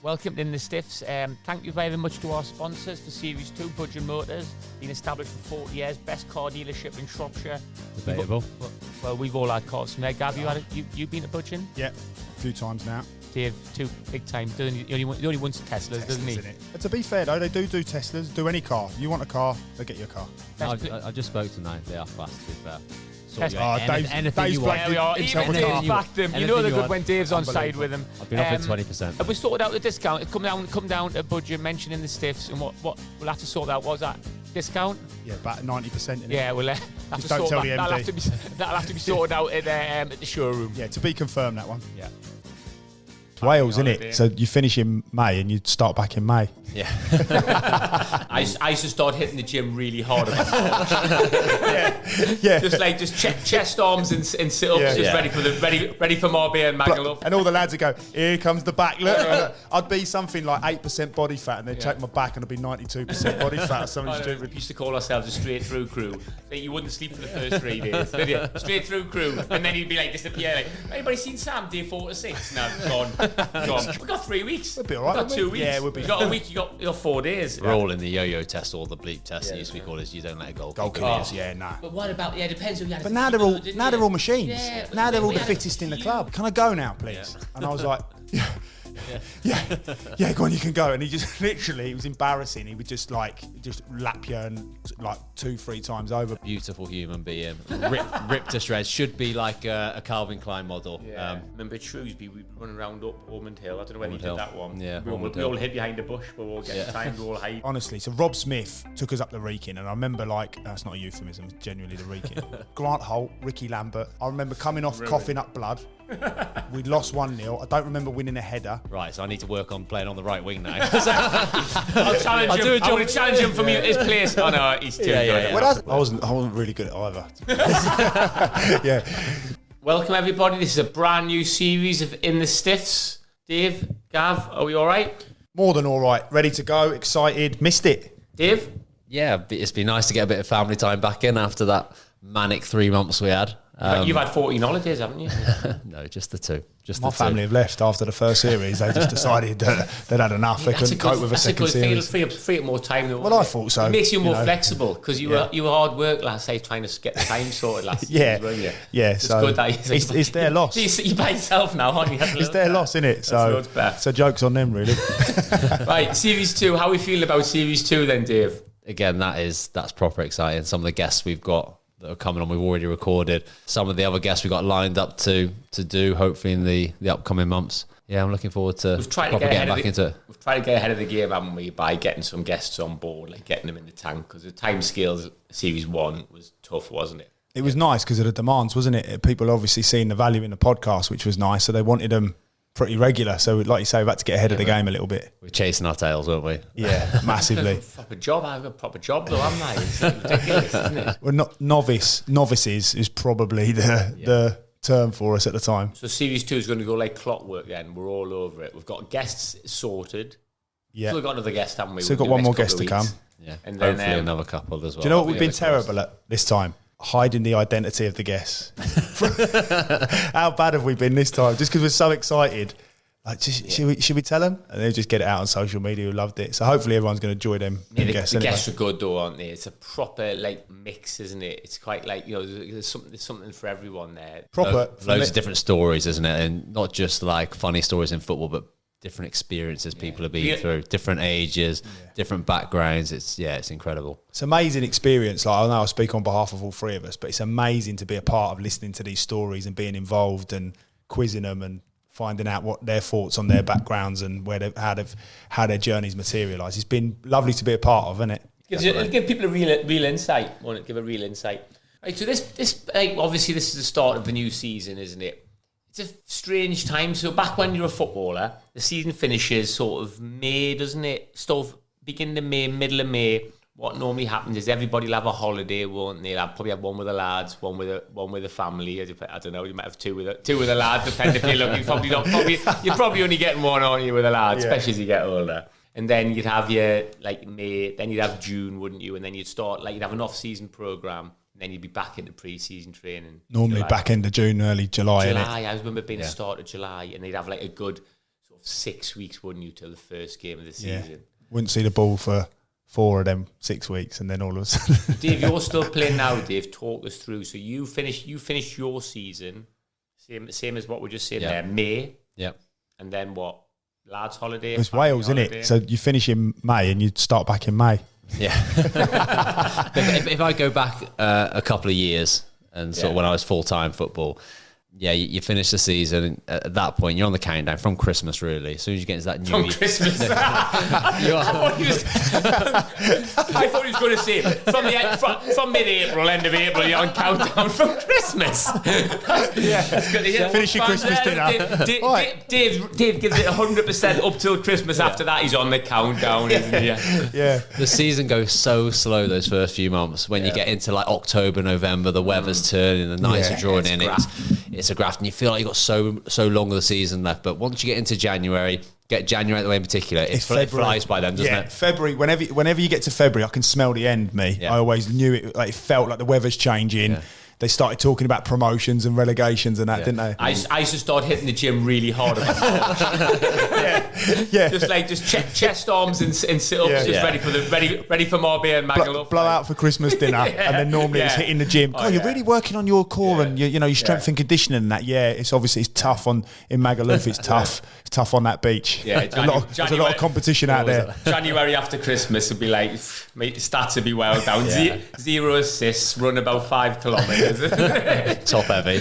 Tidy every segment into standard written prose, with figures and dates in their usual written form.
Welcome in the Stiffs. Thank you very much to our sponsors for Series 2, Budgeon Motors. Been established for 40 years, best car dealership in Shropshire. Debatable. Well, we've all had cars from there. Gav, you been to Budgeon? Yeah, a few times now. Dave, too, big time. He only wants Teslas, doesn't he? But to be fair though, they do Teslas, do any car. You want a car, they get your car. I just spoke to them, they are fast, to be fair. Dave's backed them. You know they're good when Dave's on side with them. I've been offered 20%. Have we sorted out the discount? Come down to Budgeon, mentioning the Stiffs, and what we'll have to sort out. What's that discount? Yeah, about 90%. Yeah, we'll have to sort that. That'll have to be sorted out at the showroom. Yeah, to be confirmed, that one. Yeah. Wales, isn't it? So you finish in May and you start back in May. Yeah. I used to start hitting the gym really hard. Yeah. Just chest arms and sit-ups, ready for Marbella and Magaluf. And all the lads would go, here comes the back. Look, I'd be something like 8% body fat, and they'd check my back, and I'd be 92% body fat. Or something stupid. We used to call ourselves a straight-through crew. You wouldn't sleep for the first 3 days, did you? Straight-through crew, and then you'd be like disappear. Like, anybody seen Sam day 4 to 6? No, gone. We got 3 weeks. We'll be all right. We got 2 weeks. Yeah, we'll be. You got a week. You got 4 days. We're all in the yo-yo test or the bleep test. It used to be called as you don't let a goal kick. Nah. But what about? Yeah, it depends who you had. But now they're all machines. Yeah, now they're all the fittest in the club. Can I go now, please? Yeah. And I was like, yeah, go on, you can go. And he just literally, it was embarrassing. He would just lap you and like 2-3 times over. Beautiful human being, ripped to shreds. Should be like a Calvin Klein model. Yeah. Remember at Shrewsbury, we'd run around up Ormond Hill. I don't know whether you did that one. Yeah, we all hid behind a bush, but we all get time, we all hide. Honestly, so Rob Smith took us up the Wrekin, and I remember that's not a euphemism, it's genuinely the Wrekin. Grant Holt, Ricky Lambert. I remember coming off coughing up blood. We lost 1-0. I don't remember winning a header. Right, so I need to work on playing on the right wing now. I'll challenge him. I'm going to challenge him from his place. Oh no, he's too good. Yeah. Well, I wasn't really good at either. Yeah. Welcome everybody. This is a brand new series of In the Stiffs. Dave, Gav, are we all right? More than all right. Ready to go. Excited. Missed it. Dave? Yeah, it's been nice to get a bit of family time back in after that manic 3 months we had. You've had 14 holidays, haven't you? No, just the 2. My family have left after the first series. They just decided that they'd had enough. They couldn't cope with a second series. Free up more time. Well, I thought so. It makes you more flexible because you were hard work last night trying to get the time sorted last year, weren't you? Yeah, it's good that it's their loss. You're by yourself now, aren't you? It's their loss, isn't it? So joke's on them, really. Right, Series 2. How are we feeling about Series 2 then, Dave? Again, that's proper exciting. Some of the guests we've got that are coming on, we've already recorded. Some of the other guests we've got lined up to do, hopefully in the upcoming months. Yeah, I'm looking forward to getting back into it. We've tried to get ahead of the game, haven't we, by getting some guests on board, like getting them in the tank, because the time scales Series 1 was tough, wasn't it? It was nice because of the demands, wasn't it? People obviously seeing the value in the podcast, which was nice, so they wanted them pretty regular. So, like you say, we've had to get ahead of the game a little bit. We're chasing our tails, weren't we? Yeah, massively. I've got a proper job though, haven't I? It's ridiculous, isn't it? Well, novices is probably the term for us at the time. So Series 2 is going to go like clockwork then. We're all over it. We've got guests sorted. Yeah. So we've got another guest, haven't we? So we've got one more guest to come. Yeah. And then hopefully another couple as well. Do you know what we've been terrible at this time? Hiding the identity of the guests. How bad have we been this time? Just because we're so excited. Like, should we tell them? And they'll just get it out on social media. Who loved it. So hopefully everyone's going to enjoy them. Yeah, the guests are good though, aren't they? It's a proper like mix, isn't it? It's quite like, you know, there's something for everyone there. Proper loads of different stories, isn't it? And not just like funny stories in football, but different experiences people have been through, different ages, different backgrounds. It's incredible. It's an amazing experience. Like, I know I speak on behalf of all three of us, but it's amazing to be a part of listening to these stories and being involved and quizzing them and finding out what their thoughts on their backgrounds and how their journeys materialise. It's been lovely to be a part of, isn't it? It'll give people a real insight. Won't it give a real insight? Right, so this obviously this is the start of the new season, isn't it? It's a strange time. So back when you're a footballer, the season finishes sort of May, doesn't it? Beginning of May, middle of May. What normally happens is everybody will have a holiday, won't they? They'll probably have one with the lads, one with the family. I don't know. You might have two with the lads. Depending if you're looking. You're probably only getting one, aren't you, with the lads, especially as you get older. And then you'd have your like May. Then you'd have June, wouldn't you? And then you'd start you'd have an off-season programme. And then you'd be back into pre-season training. Normally July. Back end of June, early July. I remember being the start of July, and they'd have like a good sort of 6 weeks, wouldn't you, till the first game of the season? Yeah. Wouldn't see the ball for 4 of them 6 weeks, and then all of a sudden. Dave, you're still playing now. Dave, talk us through. So you finished your season, same as what we just saying there, May. Yep. And then what? Lads' holiday. It's Wales, isn't it? So you finish in May and you start back in May. Yeah. if I go back a couple of years and sort of when I was full-time football, you finish the season. At that point, you're on the countdown from Christmas, really. As soon as you get into that new year. Christmas. I thought he was going to say from mid-April, end of April, you're on countdown from Christmas. That's good to hear. Finish your Christmas dinner. Dave gives it 100% up till Christmas. After that, he's on the countdown, isn't he? Yeah. The season goes so slow those first few months. When you get into like October, November, the weather's turning, the nights are drawing in. It's a graft, and you feel like you've got so long of the season left. But once you get into January, get January out of the way in particular, it flies by then, doesn't it? February, whenever you get to February, I can smell the end, me. Yeah. I always knew it, like it felt like the weather's changing. Yeah. They started talking about promotions and relegations and that, didn't they? I used to start hitting the gym really hard. Just chest arms and sit-ups, ready for Marbella and Magaluf. Blow out for Christmas dinner, and then normally it's hitting the gym. You're really working on your core and your strength and conditioning and that. Yeah, it's tough in Magaluf. It's tough. It's tough on that beach. Yeah, there's a lot of competition out there. January after Christmas would be like stats would be well down. 0 assists, run about 5 kilometres. Top heavy.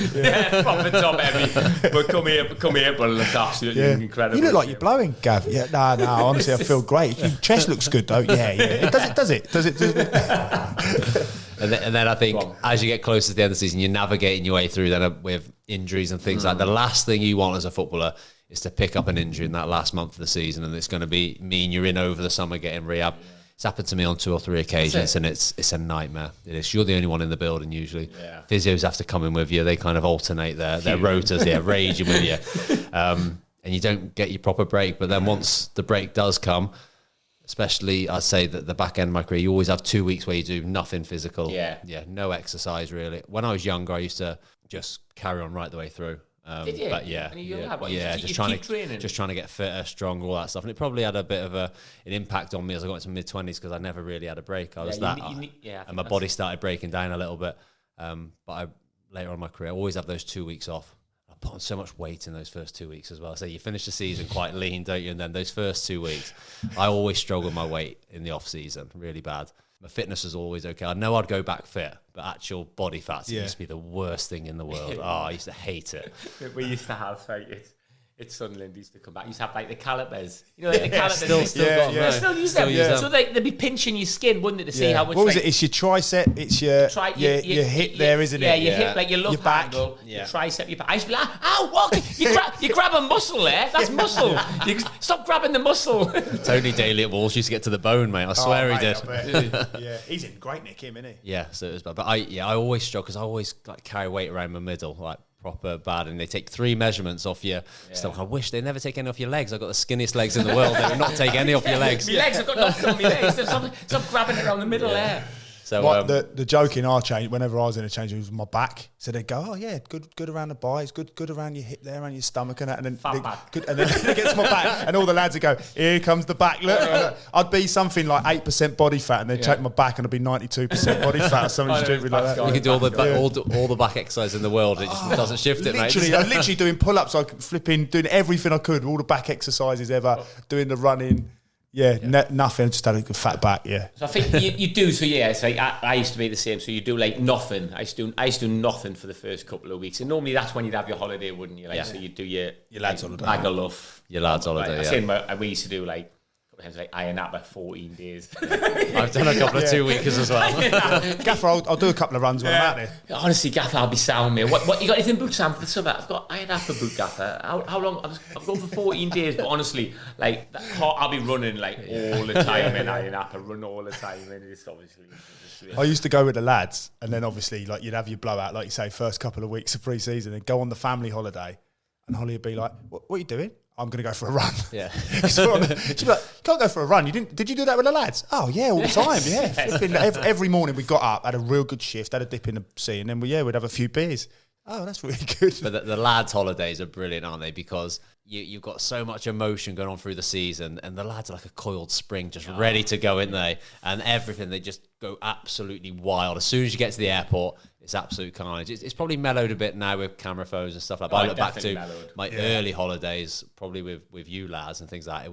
Proper top heavy. But come here, but it looks absolutely incredible. You look like you're blowing, Gav. Yeah, no, honestly, I feel great. Your chest looks good though. Yeah. Does it? And then I think as you get closer to the end of the season, you're navigating your way through then with injuries and things like that. The last thing you want as a footballer is to pick up an injury in that last month of the season, and it's going to mean you're in over the summer getting rehab. It's happened to me on 2 or 3 occasions, and it's a nightmare. It is. You're the only one in the building usually. Yeah. Physios have to come in with you. They kind of alternate their rotors, raging with you, and you don't get your proper break. But then once the break does come, especially I'd say that the back end of my career, you always have 2 weeks where you do nothing physical. Yeah, no exercise really. When I was younger, I used to just carry on right the way through. Did you? But just trying to get fitter, stronger, all that stuff. And it probably had a bit of an impact on me as I got into mid-20s because I never really had a break. I was and my body started breaking down a little bit. But later on in my career, I always have those 2 weeks off. I put on so much weight in those first 2 weeks as well. So you finish the season quite lean, don't you? And then those first 2 weeks, I always struggle with my weight in the off-season, really bad. My fitness is always okay. I know I'd go back fit, but actual body fat used to be the worst thing in the world. I used to hate it. We used to have, it's Sunderland used to come back. You used to have like the calipers. You know, like the calipers. Still use them. So they'd be pinching your skin, wouldn't it, to see how much. What was it? It's your tricep. It's your hip there, isn't it? Yeah, your hip, like your love handle, your tricep, your back. I used to be like, you grab a muscle there. That's muscle. Stop grabbing the muscle. Tony Daly at Wolves used to get to the bone, mate. I swear he did. He's in great nick, him, isn't he? Yeah, so it was bad. But I always struggle because I always carry weight around my middle, like proper bad, and they take 3 measurements off your stomach. I wish they never take any off your legs. I've got the skinniest legs in the world. They would not take any off your legs. My legs, I've got nothing on my legs. Stop grabbing it around the middle there. So the joke in our change, whenever I was in a change, it was my back. So they'd go, good around the buys, good around your hip there, around your stomach and that. And then it gets my back, and all the lads would go, here comes the back. Look, I'd be something like 8% body fat, and they'd take my back, and I'd be 92% body fat, or something stupid like that. You could do all the back exercise in the world. It just doesn't shift it, mate. I'm literally doing pull-ups, doing everything I could, all the back exercises ever, doing the running. Yeah, nothing. Just had a fat back. Yeah. So I think you do. So it's like I used to be the same. So you do like nothing. I used to do nothing for the first couple of weeks, and normally that's when you'd have your holiday, wouldn't you? So you do your lads holiday, Magaluf, your lads holiday. We used to do like Iron Apple 14 days. I've done a couple of 2 weekers as well. Gaffer, I'll do a couple of runs when I'm out there. Honestly, Gaffer, I'll be sound, mate. What you got anything booked, Sam, for the summer? I've got Iron Apple booked, Gaffer. How long? I've gone for 14 days, but honestly, like I'll be running like all the time in Iron Apple, run all the time, and it's obviously. I used to go with the lads, and then obviously like you'd have your blowout, like you say, first couple of weeks of pre-season, and go on the family holiday, and Holly would be like, "What are you doing?" I'm going to go for a run. Yeah. She'd be like, can't go for a run. Did you do that with the lads? Oh, yeah, all the time, yeah. Every morning we got up, had a real good shift, had a dip in the sea, and then we'd have a few beers. Oh, that's really good. But the lads' holidays are brilliant, aren't they? Because you've got so much emotion going on through the season, and the lads are like a coiled spring, just ready to go, in there, and everything, they just go absolutely wild. As soon as you get to the airport, it's absolute carnage. It's probably mellowed a bit now with camera phones and stuff like that. I look back to my early holidays, probably with you lads and things like that. It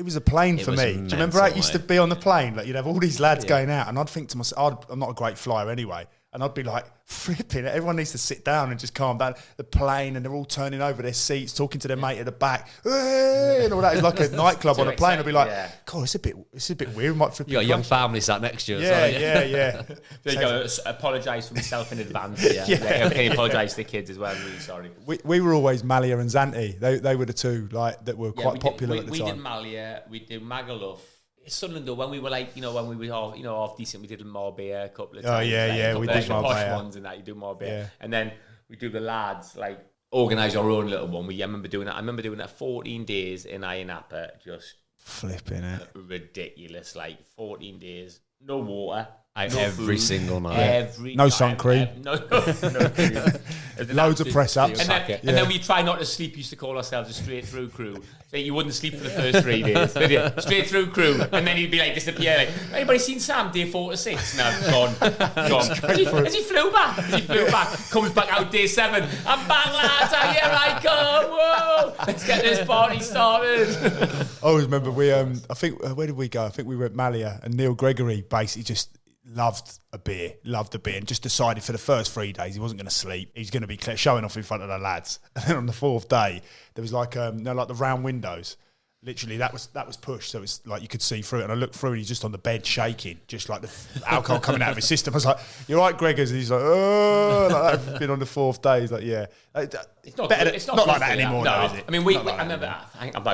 was a plane for me. Do you remember how it used to be on the plane? Like, you'd have all these lads going out, and I'd think to myself, I'm not a great flyer anyway, and I'd be like, flipping it. Everyone needs to sit down and just calm down. The plane, and they're all turning over their seats, talking to their mate at the back, and all that. It's like a nightclub on a plane. I'd be like, God, it's a bit weird. Might you got a young family sat next to you. Yeah. There you go. Apologise for myself in advance. Okay, apologise to the kids as well. I'm really sorry. We were always Malia and Zanti. They were the two that were quite popular at the time. We did Malia. We did Magaluf. Sunderland, though, when we were when we were half decent, we did Marbella a couple of times. We did Marbella. Ones and that, you do Marbella. And then we do the lads, organise our own little one. I remember doing that. I remember doing that 14 days in Iron Napa, just flipping it. Ridiculous, 14 days, no water. Every single night. No sun cream. No Loads of press ups. And then we try not to sleep. Used to call ourselves a straight through crew. So you wouldn't sleep for the first 3 days. Did you? Straight through crew. And then he'd be disappear. Anybody seen Sam day 4 to 6? No, gone. Has he flew back? Comes back out day 7. I'm back, lads. Here I come. Whoa. Let's get this party started. I always remember I think, where did we go? I think we were at Malia, and Neil Gregory basically just loved a beer, and just decided for the first 3 days he wasn't going to sleep. He's going to be showing off in front of the lads. And then on the 4th day, there was like the round windows. Literally, that was pushed, so it's like you could see through it. And I looked through, and he's just on the bed shaking, just like the alcohol coming out of his system. I was like, "You're right, Gregors." And he's like, "Oh," like that. Been on the 4th day. He's like, "Yeah." It's not better. It's not like that anymore, though, is it? I mean, I remember. I think I've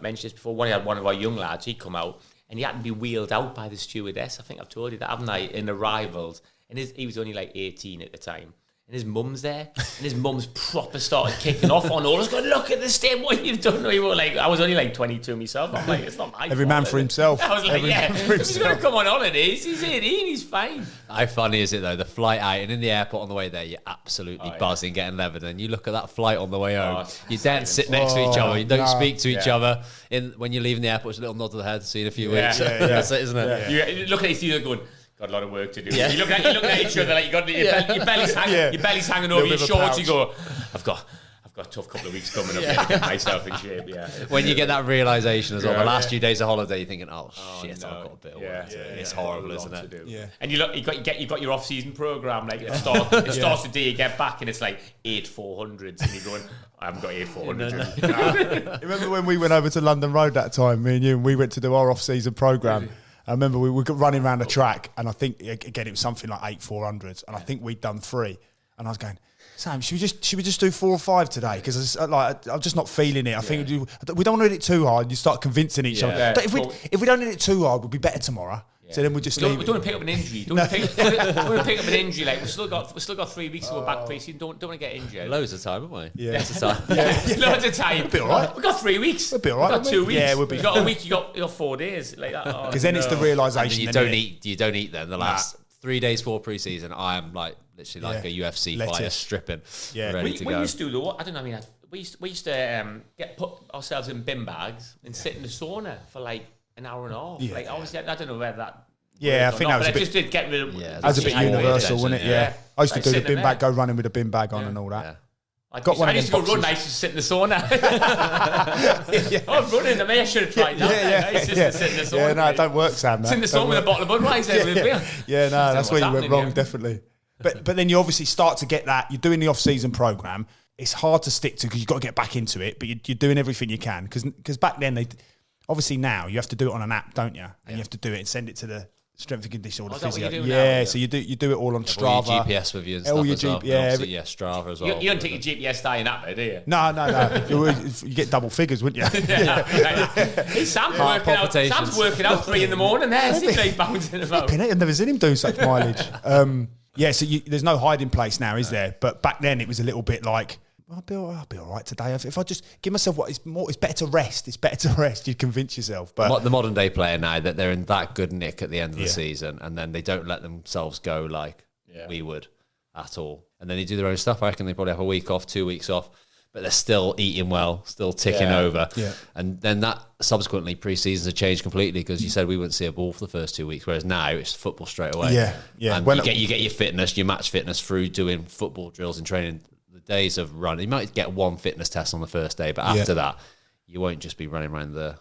mentioned this before. One of our young lads, he'd come out, and he had to be wheeled out by the stewardess. I think I've told you that, haven't I? In Arrivals, and he was only 18 at the time. And his mum's there, and his mum's proper started kicking off on all us, going, "Look at the state, what you've done." We were I was only 22 myself. I'm it's not my fault. Every man for himself. I was if he's going to come on holidays, he's 18, he's fine. How funny is it though? The flight out, and in the airport on the way there, you're absolutely buzzing, getting levered, and you look at that flight on the way home. You don't sit next to each other, you don't speak to each other. When you're leaving the airport, it's a little nod to the head. See you in a few weeks. That's it, isn't it? You look at each other going, got a lot of work to do. You look at each other you got your belly's hanging over your shorts. You go, I've got a tough couple of weeks coming up to get myself in shape. When you get that realisation as well, the last few days of holiday, you're thinking, "Oh shit, no. I've got a bit of work to do." It's horrible, isn't it? Yeah. And you got your off-season programme. It starts the day you get back, and it's 8 400s, and you're going, "I haven't got 8 400s." Remember when we went over to London Road that time, me and you, and we went to do our off-season programme? I remember we were running around the track, and I think, again, it was something like 8 400s, and I think we'd done 3. And I was going, "Sam, should we just do 4 or 5 today? Because I'm just not feeling it. I think we don't want to hit it too hard." You start convincing each other. But if we don't hit it too hard, we'll be better tomorrow. Yeah. So then we just we don't want to pick up an injury. Don't want to pick up an injury. We've still got 3 weeks to go back pre-season. Don't want to get injured. Loads of time, haven't we? Yeah. Loads of time. Loads of time. We'll be all right. We've got 3 weeks. We'll be all right. We've got 2 weeks. Yeah, we'll be. You've got a week. You got 4 days like that. Because then it's the realisation. You don't eat then. The last 3 days before pre-season, I am literally like a UFC fighter, stripping, ready to go. We used to do I don't know. I mean, we used to put ourselves in bin bags and sit in the sauna for an hour and a half. Yeah. Obviously, I don't know whether that. Yeah, I think that was a bit. Just to get rid of. That was a bit universal, wasn't it? Yeah. I used to do the bin bag, go running with a bin bag on and all that. I used to go run. I used to sit in the sauna. I'm running. I should have tried that. I used to sit in the sauna. Yeah, no, it don't work, Sam. Sit in the sauna with a bottle of Budweiser. Yeah, no, that's where you went wrong, definitely. But then you obviously start to get that. You're doing the off-season programme. It's hard to stick to because you've got to get back into it, but you're doing everything you can. Because back then, obviously now, you have to do it on an app, don't you? And you have to do it and send it to the strength and condition or the physio. So you do it all on Strava. All your GPS with you and stuff as well. Strava as well. You don't take your GPS dying app, do you? No. You get double figures, wouldn't you? Hey, Sam's working out 3 a.m. there. He's bouncing about. I've never seen him do such mileage. So there's no hiding place now, is there? But back then it was a little bit like, I'll be all right today. If I just give myself it's better to rest. It's better to rest. You convince yourself. But the modern day player now, that they're in that good nick at the end of the season, and then they don't let themselves go like we would at all. And then they do their own stuff. I reckon they probably have a week off, 2 weeks off. but they're still eating well, still ticking over. Yeah. And then that subsequently pre-seasons have changed completely because you said we wouldn't see a ball for the first 2 weeks, whereas now it's football straight away. Yeah. And you get your fitness, your match fitness through doing football drills and training. The days of running, you might get one fitness test on the first day, but after that, you won't just be running around the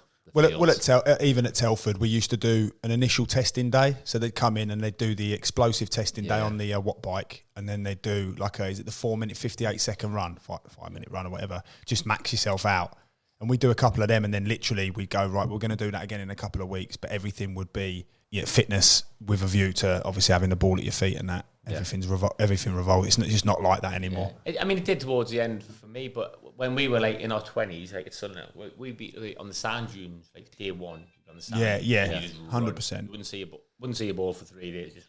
even at Telford, we used to do an initial testing day. So they'd come in and they'd do the explosive testing day on the Watt bike, and then they'd do is it the 4 minute 58 second run, 5 minute run or whatever, just max yourself out. And we do a couple of them, and then literally we go, right, we're going to do that again in a couple of weeks, but everything would be fitness with a view to obviously having the ball at your feet and that. Everything revolves. It's just not like that anymore. I mean, it did towards the end for me, but when we were like in our 20s, like it's suddenly we'd be on the sand dunes like day one on the sand. 100%. Wouldn't see a ball for 3 days. Just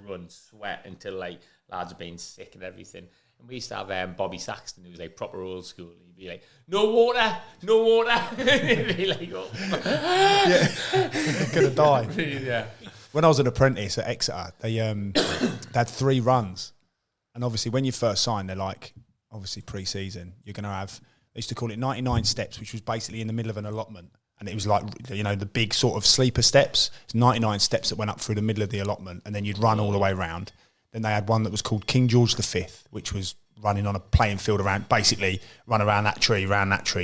run, sweat until like lads are being sick and everything. And we used to have Bobby Saxton, who was like proper old school. He'd be like, "No water." He'd be like, "Oh, gonna die." Yeah. When I was an apprentice at Exeter, they had 3 runs. And obviously when you first sign, they're like, obviously pre-season, you're going to have, they used to call it 99 steps, which was basically in the middle of an allotment. And it was like, the big sort of sleeper steps. It's 99 steps that went up through the middle of the allotment, and then you'd run all the way around. Then they had one that was called King George V, which was running on a playing field around, basically run around that tree,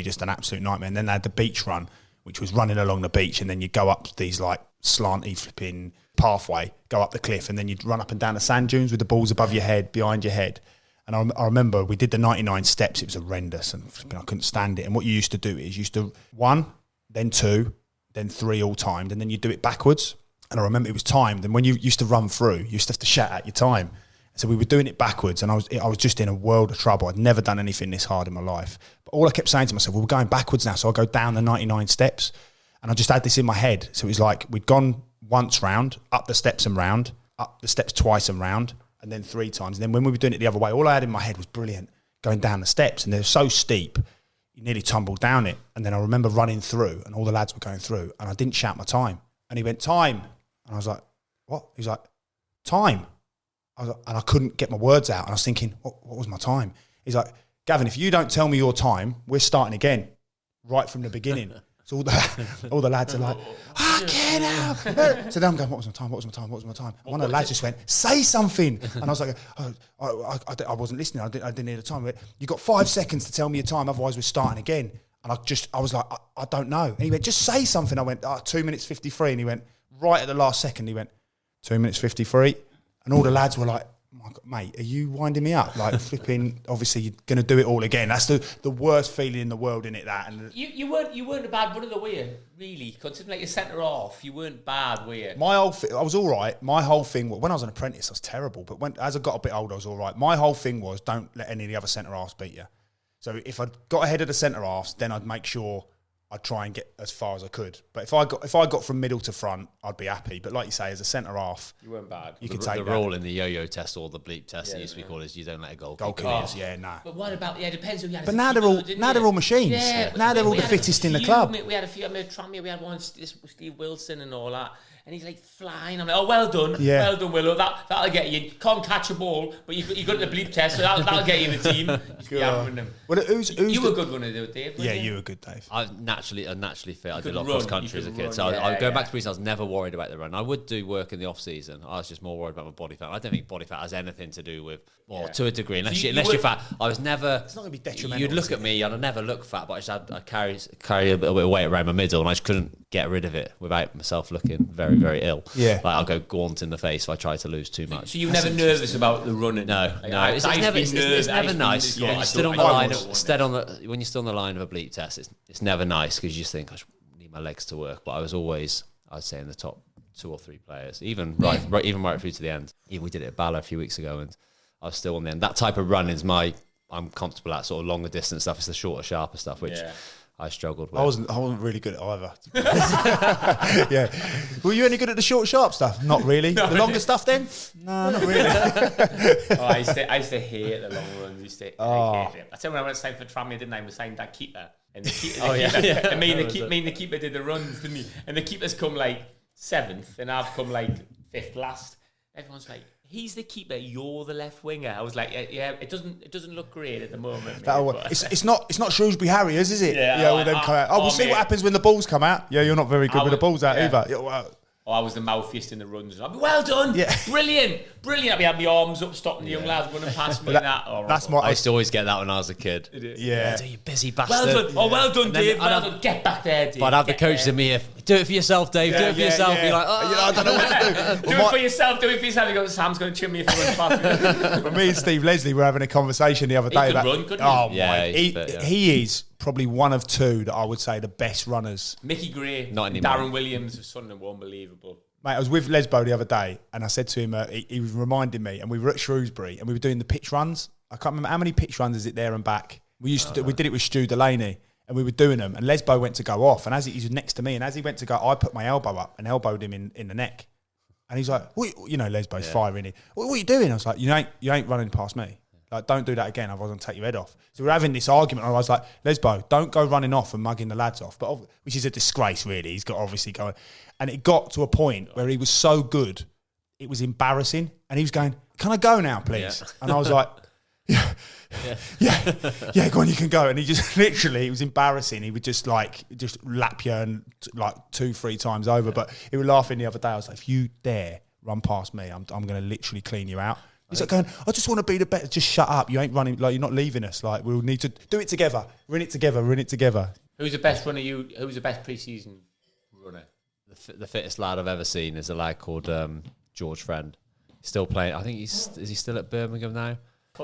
just an absolute nightmare. And then they had the beach run, which was running along the beach, and then you go up these like slanty flipping pathway, go up the cliff, and then you'd run up and down the sand dunes with the balls above your head, behind your head. And I remember we did the 99 steps. It was horrendous, and I couldn't stand it. And what you used to do is you used to 1, then 2, then 3 all timed, and then you do it backwards. And I remember it was timed, and when you used to run through, you used to have to shout out your time. So we were doing it backwards, and I was just in a world of trouble. I'd never done anything this hard in my life. But all I kept saying to myself, well, we're going backwards now, so I'll go down the 99 steps. And I just had this in my head. So it was like we'd gone once round, up the steps and round, up the steps twice and round, and then 3 times. And then when we were doing it the other way, all I had in my head was brilliant, going down the steps. And they're so steep, you nearly tumbled down it. And then I remember running through, and all the lads were going through, and I didn't shout my time. And he went, time. And I was like, what? He was like, time. And I couldn't get my words out. And I was thinking, what was my time? He's like, Gavin, if you don't tell me your time, we're starting again, right from the beginning. So all the lads are like, get out. So then I'm going, what was my time? And one of the lads just went, say something. And I was like, I wasn't listening. I didn't hear the time. You got 5 seconds to tell me your time, otherwise we're starting again. And I was like, I don't know. And he went, just say something. I went, 2 minutes 53. And he went, right at the last second, he went, 2 minutes 53. And all the lads were like, oh my God, mate, are you winding me up? Like flipping, obviously you're going to do it all again. That's the worst feeling in the world, innit, that? And you weren't a bad runner though, were you? Really? Considering like your centre off, you weren't bad, were you? I was all right. My whole thing, when I was an apprentice, I was terrible. But as I got a bit older, I was all right. My whole thing was, don't let any of the other centre-halves beat you. So if I got ahead of the centre-halves, then I'd make sure I'd try and get as far as I could. But if I got from middle to front, I'd be happy. But like you say, as a centre half, you weren't bad. You could take the rule in the yo-yo test or the bleep test. It used to be called is you don't let a goal kick. Nah. But what about it depends who you had. But now they're all machines. Yeah, now they're all the fittest in the club. We had a few. I mean, Tranmere, we had one, Steve Wilson and all that. And he's like flying. I'm like, oh, well done. Yeah. Well done, Willow. That'll get you. You can't catch a ball, but you got the bleep test, so that'll get you in the team. Just yammering them. Well, you were a good runner, though, Dave. Yeah, you were good, Dave. I naturally fit. I did a lot of cross country as a kid. So I go back to pre-season, I was never worried about the run. I would do work in the off-season. I was just more worried about my body fat. I don't think body fat has anything to do with, to a degree, unless you're fat. I was never... It's not going to be detrimental. You'd look at me, and I never look fat, but I carry a little bit of weight around my middle, and I just couldn't get rid of it without myself looking very, very ill. Yeah. Like I'll go gaunt in the face if I try to lose too much. So you're never nervous about the running? No. It's never nice. Yeah, when you're still on the line of a bleep test, it's never nice because you just think I need my legs to work. But I was always, I'd say, in the top 2 or 3 players, even right through to the end. Even we did it at Bala a few weeks ago, and I was still on the end. That type of run is I'm comfortable at, sort of longer distance stuff. It's the shorter, sharper stuff, which I struggled with. I wasn't really good at either. Yeah. Were you any good at the short, sharp stuff? Not really. The longer stuff then? No, not really. I used to hate the long runs. I hate it. I tell you when I went to sign for Tranmere, didn't I? I was signed that keeper. And the keeper, the keeper did the runs, didn't he? And the keepers come like 7th, and I've come like 5th last. Everyone's like, he's the keeper, you're the left winger. I was like, yeah, it doesn't look great at the moment. It's not Shrewsbury Harriers, is it? Yeah, with them come out. We'll see what happens when the balls come out. Yeah, you're not very good with the balls out either. Yeah, well, I was the mouthiest in the runs. I'd be, well done, brilliant. I'd be having my arms up, stopping the young lads running past me. I used to always get that when I was a kid. Yeah. You busy bastard. Well done. Well done, Dave. Well done. Get back there, Dave. But I'd have the coaches in me here. Do it for yourself, Dave. Do it for yourself. You're like, I don't know what to do. Do it for yourself. Do it for yourself. You go, Sam's going to trim me if you run past me. Me and Steve Leslie were having a conversation the other day about. Run, couldn't he? He is probably one of two that I would say the best runners. Mickey Gray, not anymore. Darren Williams of Sunderland were unbelievable. Mate, I was with Lesbo the other day, and I said to him, he was reminding me, and we were at Shrewsbury, and we were doing the pitch runs. I can't remember how many pitch runs is it there and back. We did it with Stu Delaney, and we were doing them, and Lesbo went to go off, and he was next to me, and as he went to go, I put my elbow up and elbowed him in the neck, and he's like, Lesbo's firing it. What are you doing? I was like, you ain't running past me. Like, don't do that again, otherwise I'll take your head off. So we're having this argument, and I was like, Lesbo, don't go running off and mugging the lads off. Which is a disgrace, really. He's got obviously going. And it got to a point where he was so good, it was embarrassing. And he was going, can I go now, please? Yeah. And I was like, yeah, go on, you can go. And he just literally, it was embarrassing. He would just lap you and 2-3 times over. But he was laughing the other day. I was like, if you dare run past me, I'm going to literally clean you out. He's like going, I just want to be the best. Just shut up. You ain't running. Like, you're not leaving us. Like, we'll need to do it together. We're in it together. Who's the best runner? Who's the best pre-season runner? The fittest lad I've ever seen is a lad called George Friend. He's still playing. I think is he still at Birmingham now?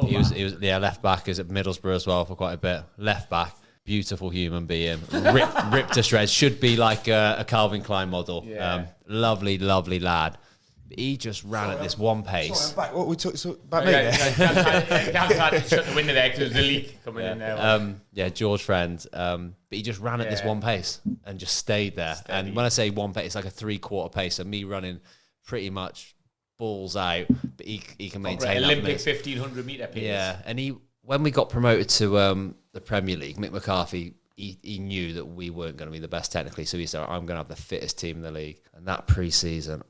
He was left back. He was at Middlesbrough as well for quite a bit. Left back. Beautiful human being. Ripped to shreds. Should be like a Calvin Klein model. Yeah. Lovely lad. He just ran at this one pace. Sorry, I'm back. What we talked about me? Can't shut the window there because there's a leak coming in there. George Friend. But he just ran at this one pace and just stayed there. Steady. And when I say one pace, it's like a 3/4 pace. And me running pretty much balls out, but he can maintain that. Olympic 1500 metre pace. Yeah, and when we got promoted to the Premier League, Mick McCarthy, he knew that we weren't going to be the best technically, so he said, I'm going to have the fittest team in the league. And that pre-season,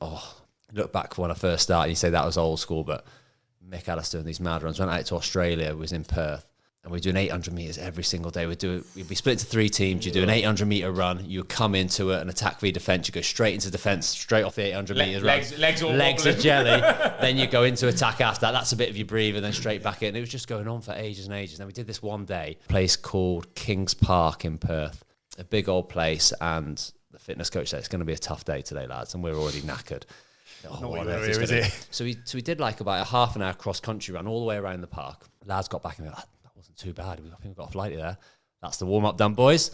look back when I first started, you say that was old school, but Mick had us doing these mad runs. Went out to Australia, was in Perth, and we're doing 800 metres every single day. We'd be split into 3 teams. You do an 800 metre run, you come into it, an attack v defence, you go straight into defence, straight off the 800 metres run. Legs are jelly. Then you go into attack after that. That's a bit of your breather, then straight back in. It was just going on for ages and ages. And we did this one day, a place called Kings Park in Perth, a big old place, and the fitness coach said, it's going to be a tough day today, lads, and we're already knackered. Is it? So we did like about a half an hour cross country run all the way around the park. Lads got back and that wasn't too bad. I think we got off lightly there. That's the warm up done, boys.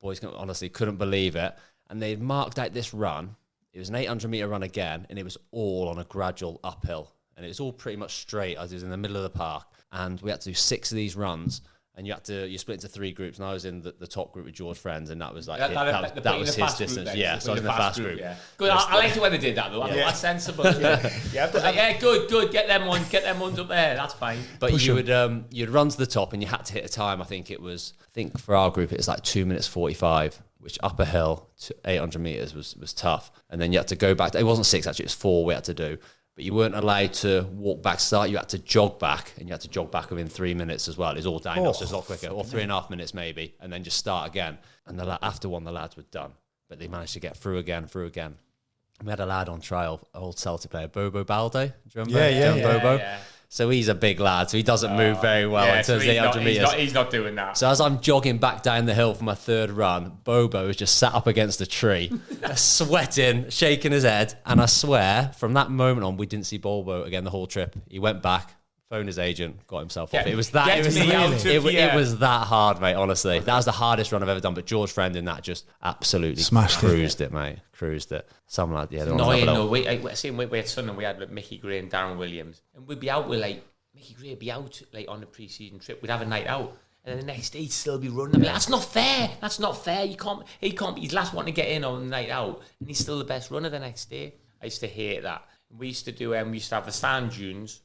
Boys honestly couldn't believe it. And they marked out this run. It was an 800 metre run again, and it was all on a gradual uphill. And it was all pretty much straight as it was in the middle of the park. And we had to do 6 of these runs. And you split into 3 groups, and I was in the top group with George Friends, and that was like that was his distance. So I was in the fast group. Yeah. Good. I liked it when they did that though. I thought that's sensible. Good. Get them ones up there. That's fine. But you'd run to the top, and you had to hit a time. I think for our group it was like 2 minutes 45, which up a hill to 800 meters was tough. And then you had to go back. It wasn't 6 actually; it was 4 we had to do. But you weren't allowed to walk back start. You had to jog back, and you had to jog back within 3 minutes as well. It was all downhill, so it's a lot quicker. Or 3.5 minutes maybe, and then just start again. And after one, the lads were done. But they managed to get through again. And we had a lad on trial, an old Celtic player, Bobo Balde. Do you remember? Bobo? Yeah. So he's a big lad, so he doesn't move very well in terms of 800 metres. He's not doing that. So as I'm jogging back down the hill for my 3rd run, Bobo is just sat up against a tree, sweating, shaking his head. And I swear, from that moment on, we didn't see Bobo again the whole trip. He went back, phoned his agent, got himself off. It was that. It was that hard, mate. Honestly, that was the hardest run I've ever done. But George Friend in that just absolutely cruised it, mate. Cruised it. Some lad, yeah. We had Sunderland. We had Mickey Gray and Darren Williams, and we'd be out with Mickey Gray would be out on the pre-season trip. We'd have a night out, and then the next day he'd still be running. I'd be like, that's not fair. He can't. He's last one to get in on the night out, and he's still the best runner the next day. I used to hate that. We used to have the sand dunes.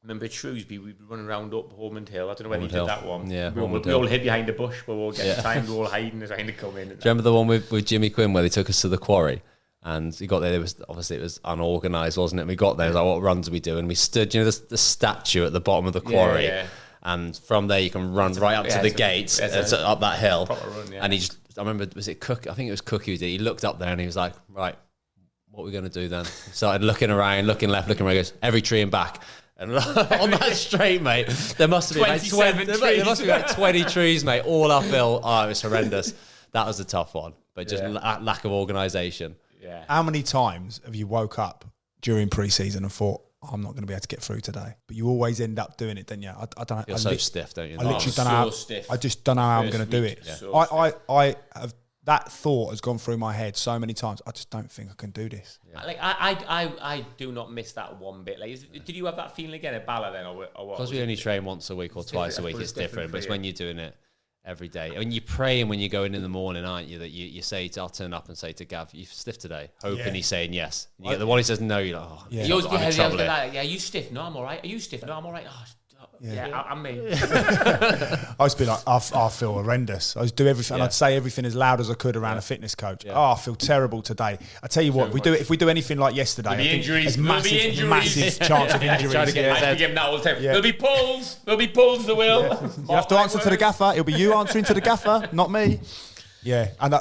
Remember at Shrewsbury, we'd be running around up Ormond Hill. I don't know whether you did that one. Yeah, we all hid behind a bush. We were all getting timed. We were all hiding, trying to come in. Do you remember the one with Jimmy Quinn where they took us to the quarry? And we got there. It was unorganised, wasn't it? We got there. It was like, what runs are we doing? We stood, the statue at the bottom of the quarry. Yeah. And from there, you can run right up to the gates, up that hill. Run, yeah. And he just, I remember, was it Cook? I think it was Cookie. He looked up there and he was like, right, what are we going to do then? He started looking around, looking left, looking right. He goes, every tree and back. And on that straight, mate, there must have been like 20 trees, mate, all uphill. Oh, it was horrendous. That was a tough one, but just lack of organisation. Yeah. How many times have you woke up during pre-season and thought, I'm not going to be able to get through today? But you always end up doing it, don't you? I don't know. You're so stiff, don't you? I literally don't know. I just don't know how I'm going to do it. Yeah. I have, that thought has gone through my head so many times. I just don't think I can do this. Yeah. Like I do not miss that one bit. Like, did you have that feeling again at Bala then, or what? Because we only train once a week or twice a week, it's different. But it's when you're doing it every day. When you're praying when you're going in the morning, aren't you? That you say, I'll turn up and say to Gav, you stiff today? Hoping he's saying yes. And you get the one who says no, you're like, oh, yeah, you stiff? No, I'm all right. Are you stiff? No, I'm all right. Oh, I'm me. I used to be like, I feel horrendous. I used to do everything, and I'd say everything as loud as I could around a fitness coach. Yeah. Oh, I feel terrible today. I tell you what, if we do anything like yesterday, there's massive chance of injuries. I forget him that all the time. There'll be pulls. There will. Yeah. You have to answer to the gaffer. It'll be you answering to the gaffer, not me. Yeah, and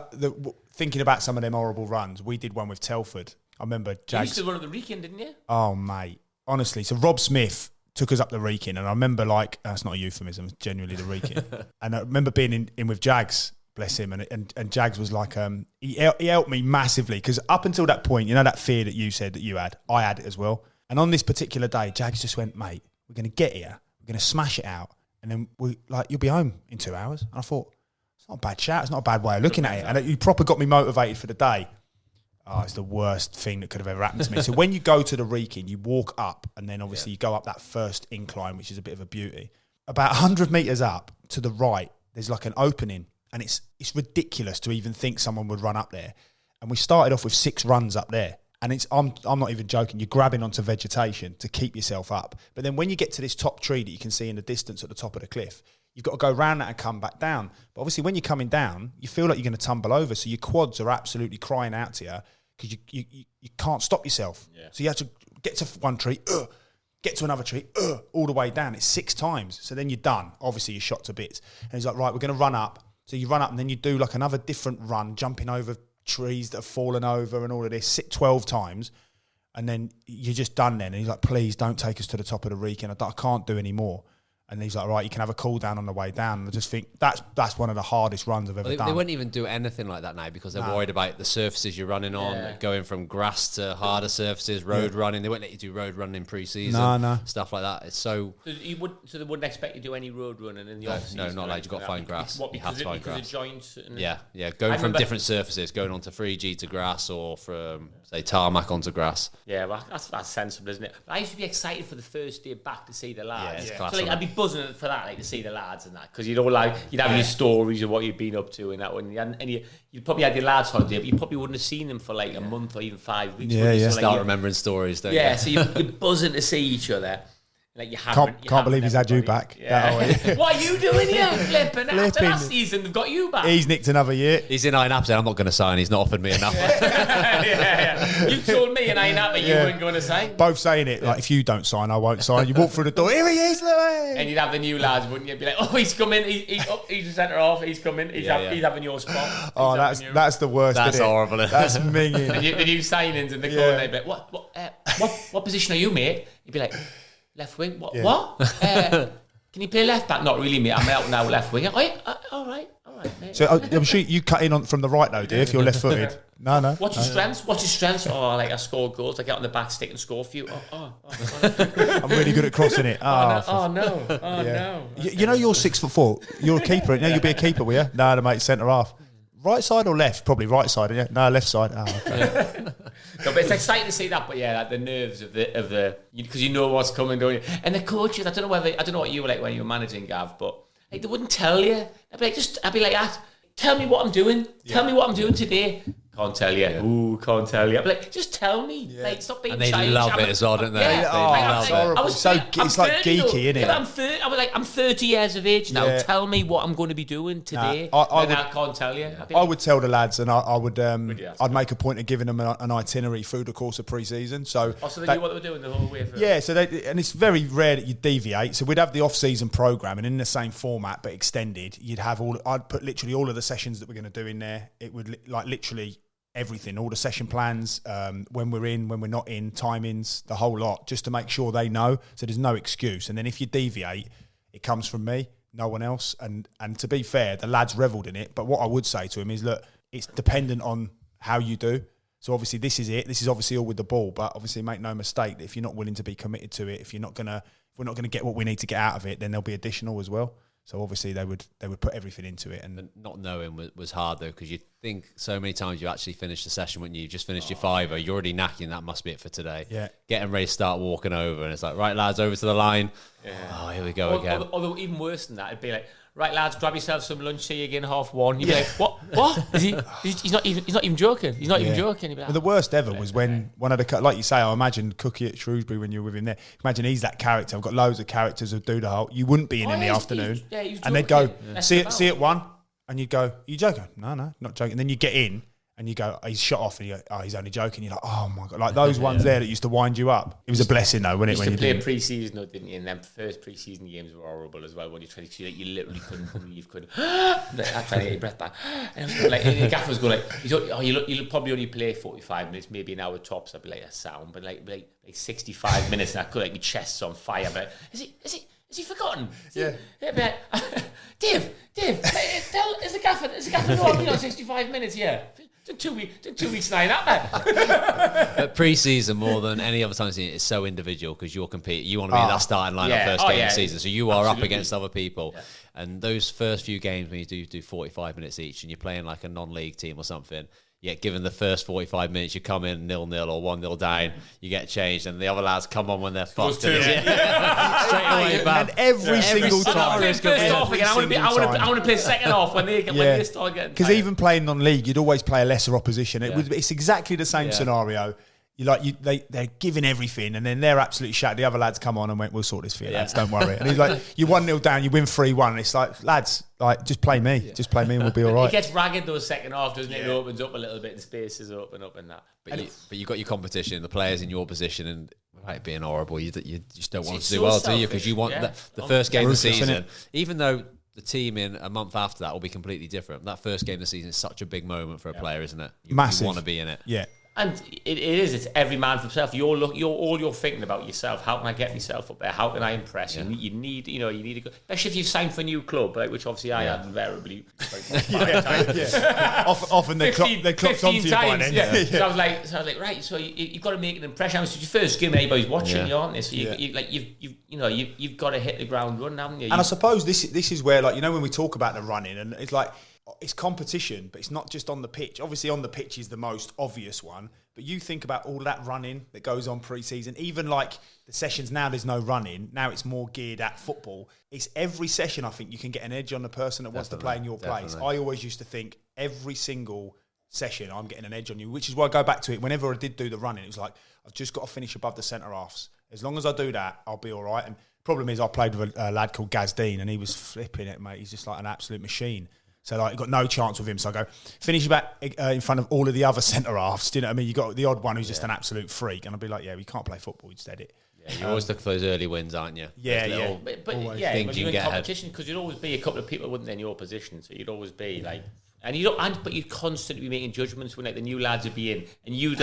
thinking about some of them horrible runs, we did one with Telford. I remember Jags. You used to run at the Wrekin, didn't you? Oh, mate. Honestly, so Rob Smith took us up the Wrekin, and I remember, like, that's not a euphemism, it's genuinely the Wrekin. And I remember being in with Jags, bless him, and Jags was like, he helped me massively, because up until that point, that fear that you said that you had, I had it as well. And on this particular day, Jags just went, mate, we're going to get here, we're going to smash it out, and then you'll be home in 2 hours. And I thought, it's not a bad shout, it's not a bad way of looking at it. And he proper got me motivated for the day. Oh, it's the worst thing that could have ever happened to me. So when you go to the Wrekin, you walk up, and then obviously you go up that first incline, which is a bit of a beauty. About 100 metres up to the right, there's like an opening, and it's ridiculous to even think someone would run up there. And we started off with 6 runs up there, and I'm not even joking. You're grabbing onto vegetation to keep yourself up. But then when you get to this top tree that you can see in the distance at the top of the cliff, you've got to go around that and come back down. But obviously when you're coming down, you feel like you're going to tumble over, so your quads are absolutely crying out to you, because you can't stop yourself. Yeah. So you have to get to one tree, get to another tree, all the way down. It's 6 times. So then you're done. Obviously you're shot to bits. And he's like, right, we're going to run up. So you run up, and then you do like another different run, jumping over trees that have fallen over and all of this, 12 times. And then you're just done then. And he's like, please don't take us to the top of the Wrekin. I can't do any more. And he's like, right, you can have a cool down on the way down. And I just think that's one of the hardest runs I've ever done. They wouldn't even do anything like that now, because they're worried about the surfaces you're running on, going from grass to harder surfaces, road running. They wouldn't let you do road running in pre-season, stuff like that. It's so... So they wouldn't expect you to do any road running in the off-season? No, not allowed. You've got to find grass. What, because of joints? Going from different surfaces, going onto 3G to grass, or from, say, tarmac onto grass. Yeah, well, that's sensible, isn't it? But I used to be excited for the first day back to see the lads. Yeah, so I'd be buzzing for that, to see the lads and that, because you'd have your stories of what you've been up to and that one, and you probably had your lads holiday, but you probably wouldn't have seen them for like a month or even 5 weeks. So start remembering stories, don't you? Yeah, so you're buzzing to see each other. Like can't believe he's had you back. Yeah. What are you doing here, flipping? After last season, they've got you back. He's nicked another year. He's in Iron Apple. I'm not going to sign. He's not offered me enough. You told me in Iron Apple you weren't going to sign. Both saying it. Like, if you don't sign, I won't sign. You walk through the door. Here he is, Louis. And you'd have the new lads, wouldn't you? Be like, oh, he's coming. He's the centre half. He's coming. He's having your spot. Oh, that's the worst. That's horrible. That's minging. And the new signings in the corner. They'd be like, what position are you, mate? You'd be like, left wing. What? Can you play left back? Not really, mate. I'm out now, left wing. All right, mate. So I'm sure you cut in from the right though, do you? If you're left-footed. No. What's your strengths? Oh, I score goals. I get on the back stick and score a few. Oh. I'm really good at crossing it. No. You know you're 6'4". You're a keeper. Now you'll be a keeper, will you? No, mate, centre half. Right side or left? Probably right side. Yeah. No, left side. Oh, okay. No, but it's exciting to see that. But yeah, like the nerves of the because you know what's coming, don't you? And the coaches, I don't know what you were like when you were managing, Gav, but like they wouldn't tell you. I'd be like that. Tell me what I'm doing. Tell me what I'm doing today. Can't tell you. Yeah. Ooh, can't tell you. I'm like, just tell me. Yeah. Like, stop being And they childish. love it as well, don't they? Yeah. They love it's it. horrible. It's like 30 geeky, though. isn't it? Yeah, I was like, I'm 30 years of age now. Yeah. Tell me what I'm going to be doing today. I Can't tell you. I would tell the lads, and I would. you ask I'd make a point of giving them an itinerary through the course of pre-season. So, So they knew what they were doing the whole way through. yeah. So and it's very rare that you deviate. So we'd have the off-season program, and in the same format but extended, you'd have all. I'd put literally all of the sessions that we're going to do in there. It would like literally everything, all the session plans, when we're in, when we're not in, timings, the whole lot, just to make sure they know. So there's no excuse. And then if you deviate, it comes from me, no one else. And to be fair, the lads revelled in it. But what I would say to him is, look, it's dependent on how you do. So obviously this is it. This is obviously all with the ball. But obviously make no mistake that if you're not willing to be committed to it, if we're not gonna get what we need to get out of it, then there'll be additional as well. So obviously they would put everything into it, and not knowing was hard though, because you think so many times you actually finish the session when you just finished your fiver, you're already knacking. That must be it for today. Yeah, getting ready to start walking over, and it's like, right lads, over to the line. Yeah. Oh, here we go again. Although even worse than that, it'd be like, right lads, grab yourself some lunch. See you again 1:30. You'd be like, what? He's not even joking. He's not even joking. He'd be like, well, the worst ever was when one of the, like you say, I imagine Cookie at Shrewsbury when you were with him there. Imagine he's that character. I've got loads of characters who do the whole. You wouldn't be in the afternoon, and they'd go see it one, and you'd go, "Are you joking?" No, not joking. And then you get in. And you go, he's shot off, and you go, oh, he's only joking. You're like, oh my God. Like those ones there that used to wind you up. It was a blessing though, wasn't it? You used When to you play did pre-season though, didn't you? And them first pre-season games were horrible as well when you tried to, like, you literally couldn't breathe, couldn't. I'm trying to get your breath back. And I was like, the gaffer was going like, you'll probably only play 45 minutes, maybe an hour tops. I'd be like, a sound, but like 65 minutes, and I could, like, my chest's on fire. But is he forgotten? Yeah. Dave, is the gaffer know I've been on 65 minutes? Yeah. 2 weeks now, that But pre-season, more than any other time, it's so individual because you're competing. You want to be in that starting lineup first game of the season, so you are up against other people. Yeah. And those first few games when you do 45 minutes each, and you're playing like a non-league team or something. Yet, given the first 45 minutes, you come in 0-0 or 1-0 down, you get changed, and the other lads come on when they're fucked. Straight away, and every single time. First off again. I want to play second off when they start getting. Because even playing non-league, you'd always play a lesser opposition. It's exactly the same scenario. They're giving everything, and then they're absolutely shattered. The other lads come on and went, "We'll sort this for you, lads. Don't worry." And he's like, "You're 1-0 down, you win 3-1." And it's like, lads, like, just play me, and we'll be all right. It gets ragged those second half, doesn't it? It opens up a little bit, and spaces open up, and that. But you've got your competition, the players in your position, and without being horrible, you just don't want to do well, do you? Because you want the first game of the season, even though the team in a month after that will be completely different. That first game of the season is such a big moment for a player, isn't it? Massive. You want to be in it. Yeah. And it is. It's every man for himself. You're thinking about yourself. How can I get myself up there? How can I impress? Yeah. You need a good, especially if you've signed for a new club, like, which obviously I had invariably. Often they clocked onto you by then. Yeah. So I was like, right. So you've got to make an impression. It's your first game. Anybody's watching you, aren't they? So you've got to hit the ground running, haven't you? And I suppose this is where, like, when we talk about the running, and it's like, it's competition, but it's not just on the pitch. Obviously, on the pitch is the most obvious one, but you think about all that running that goes on pre-season. Even like the sessions now, there's no running. Now it's more geared at football. It's every session, I think, you can get an edge on the person that wants to play in your place. I always used to think every single session I'm getting an edge on you, which is why I go back to it. Whenever I did do the running, it was like, I've just got to finish above the centre halves. As long as I do that, I'll be all right. And problem is, I played with a lad called Gav Dean, and he was flipping it, mate. He's just like an absolute machine. So, like, got no chance with him. So I go, finish back in front of all of the other centre halves. Do you know what I mean? You got the odd one who's just an absolute freak, and I'll be like, we can't play football. Instead, it. Yeah, you always look for those early wins, aren't you? Yeah. But things you get competition, because you'd always be a couple of people wouldn't in your position, so you'd always be like. And but you'd constantly be making judgments when, like, the new lads would be in, and you'd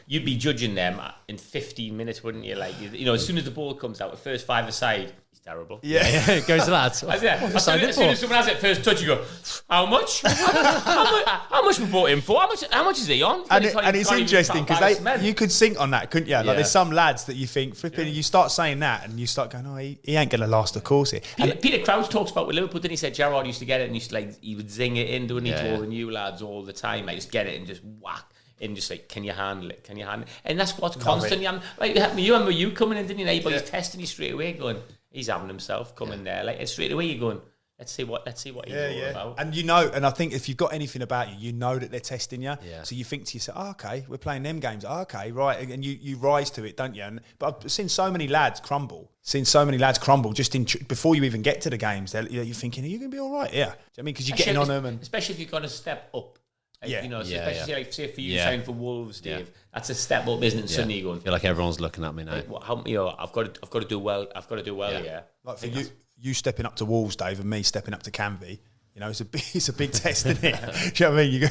be judging them in 15 minutes, wouldn't you? Like, as soon as the ball comes out, the first five aside, he's terrible. Yeah, it goes to that. As soon as someone has it first touch, you go, how much? how much we bought him for? How much is he on? And it's interesting because you could sink on that, couldn't you? Like, there's some lads that you think, flipping, you start saying that, and you start going, oh, he ain't going to last the course here. Peter Crouch talks about with Liverpool, didn't he? Said Gerrard used to get it, and he would zing it in, doing it to all the new lads all the time. Like, just get it and just whack. And just like, can you handle it? And that's what's constantly. Like, you remember you coming in, didn't you? Everybody's testing you straight away, going, he's having himself coming there. Like, straight away you're going, Let's see what he's all about. And and I think if you've got anything about you, you know that they're testing you. Yeah. So you think to yourself, okay, we're playing them games. Okay, right. And you rise to it, don't you? But I've seen so many lads crumble. Just before you even get to the games. You're thinking, are you going to be all right? Yeah. Do you know what I mean? Because you're getting on them. Especially if you've got to step up. Yeah. Like, say for you signing for Wolves, Dave, that's a step up, isn't it? Suddenly you're going, I feel like everyone's looking at me now. I've got to do well. I've got to do well here. Like for you stepping up to Wolves, Dave, and me stepping up to Canvey, it's a big test, isn't it? Do you know what I mean?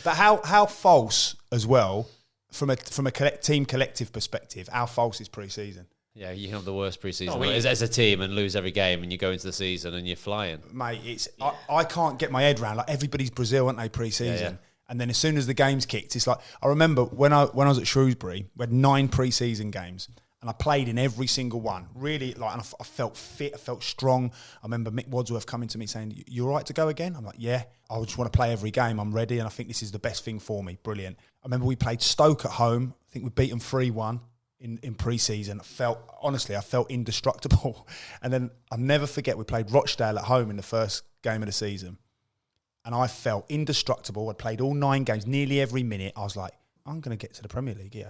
But how false as well from a team collective perspective? How false is pre-season? Yeah, you have the worst pre-season as a team and lose every game, and you go into the season and you're flying. Mate, I can't get my head around. Like everybody's Brazil, aren't they? Pre-season. Yeah. And then as soon as the games kicked, it's like I remember when I was at Shrewsbury, we had 9 pre-season games. And I played in every single one. Really, and I felt fit. I felt strong. I remember Mick Wadsworth coming to me saying, "You all right to go again?" I'm like, "Yeah. I just want to play every game. I'm ready, and I think this is the best thing for me." Brilliant. I remember we played Stoke at home. I think we beat them 3-1 in pre-season. I felt indestructible. And then I'll never forget, we played Rochdale at home in the first game of the season. And I felt indestructible. I'd played all 9 games, nearly every minute. I was like, I'm going to get to the Premier League,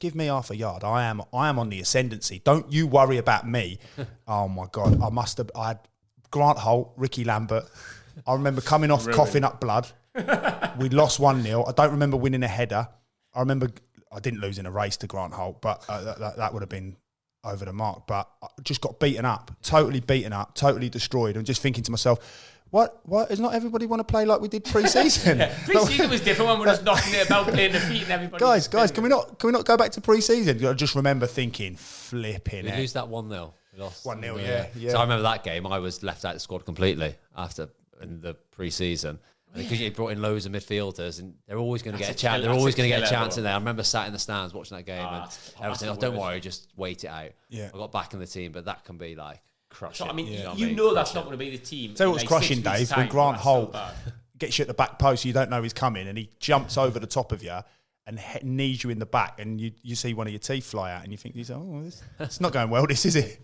give me half a yard. I am on the ascendancy. Don't you worry about me. Oh my God, I had Grant Holt, Ricky Lambert. I remember coming off coughing up blood. We lost 1-0. I don't remember winning a header. I remember I didn't lose in a race to Grant Holt, but that would have been over the mark. But I just got beaten up, totally destroyed. And just thinking to myself, What? Does not everybody want to play like we did pre-season? Pre-season was different when we were just knocking it about, playing the feet and everybody. Guys, can we not go back to pre-season? I just remember thinking, flipping it. We lose that 1-0. We lost 1-0, yeah. So I remember that game. I was left out of the squad completely in the pre-season. Because you brought in loads of midfielders, and they're always going to get a chance. They're always going to get a chance in there. I remember sat in the stands watching that game, and everyone said, "Don't worry, just wait it out." Yeah. I got back in the team, but that can be like crushing. So, I mean, you know that's not going to be the team. So what's crushing, Dave, when Grant Holt gets you at the back post, you don't know he's coming, and he jumps over the top of you and knees you in the back, and you see one of your teeth fly out, and you think, it's not going well, this, is it?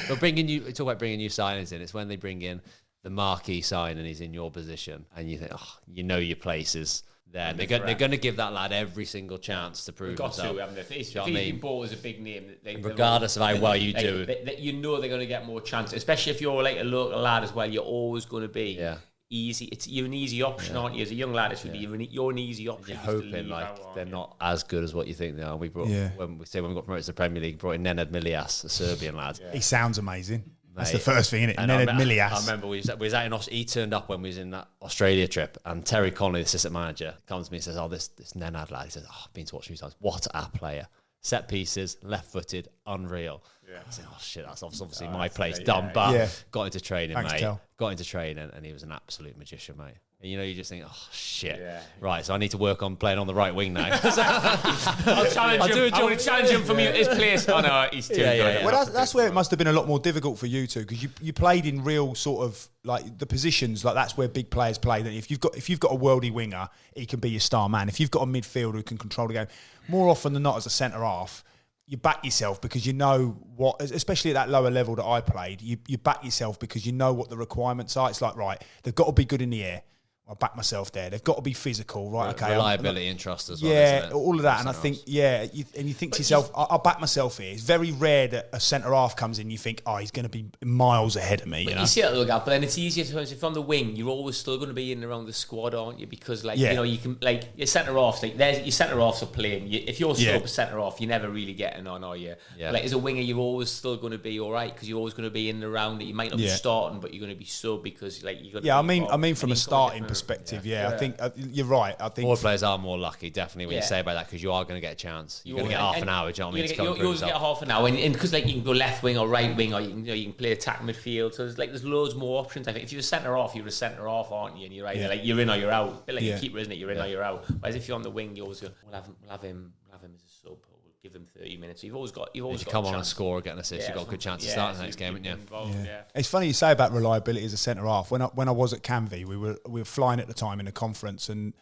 But talk about bringing new signings in. It's when they bring in the marquee sign and he's in your position, and you think, your place is there. They're going to give that lad every single chance to prove himself. If he's been bought as a big name, regardless of how well you do, they're going to get more chance. Especially if you're like a local lad as well, you're always going to be easy. You're an easy option, aren't you? As a young lad, you're an easy option. You're hoping they're not as good as what you think they are. We brought when we got promoted to the Premier League, brought in Nenad Milias, a Serbian lad. He sounds amazing. That's the first thing, isn't it? Nenad Milias. I remember we was out in he turned up when we was in that Australia trip, and Terry Connolly, the assistant manager, comes to me and says, this Nenad lad. He says, I've been to watch him times. What a player. Set pieces, left-footed, unreal. Yeah. I said, shit, that's obviously my place. Done, but got into training, Thanks, mate. Tel. Got into training, and he was an absolute magician, mate. And you just think, shit. Yeah. Right, so I need to work on playing on the right wing now. I'll challenge him. I want to challenge him from his place. Oh, no, he's too good. Well, that's where it must have been a lot more difficult for you two, because you played in real sort of, like, the positions, like that's where big players play. If you've got a worldie winger, he can be your star man. If you've got a midfielder who can control the game, more often than not as a centre-half, you back yourself because you know what, especially at that lower level that I played, you back yourself because you know what the requirements are. It's like, right, they've got to be good in the air. I back myself there. They've got to be physical, right? Okay, reliability and trust as well. Yeah, isn't it? all of that. And I think, you think to yourself, I'll back myself here. It's very rare that a centre half comes in. You think, he's going to be miles ahead of me. You see that little gap, but then it's easier to if on the wing, you're always still going to be in and around the squad, aren't you? Because you can your centre halves. Your centre halves are playing. If you're still a centre half, you're never really getting on, are you? Yeah. Like as a winger, you're always still going to be all right because you're always going to be in and around it. You might not be starting, but you're going to be sub because you're going to. Yeah, I mean from a starting perspective, I think you're right. I think forward players are more lucky, definitely, when you say about that, because you are going to get a chance. You're going to get half an hour. Do you know what I mean? You always get half an hour, and because you can go left wing or right wing, or you can play attack midfield. So there's loads more options. I think if you're a centre half, you're a centre half, aren't you? And you're either you're in or you're out. A bit like your keeper, isn't it? You're in or you're out. Whereas if you're on the wing, you always go, we'll have him as a sub. Or we'll give him 30 minutes. So you've always got come on and score, get an assist. You've got a good chance to start the next game, haven't you? It's funny you say about reliability as a centre half. When I was at Canvey, we were flying at the time in a conference, and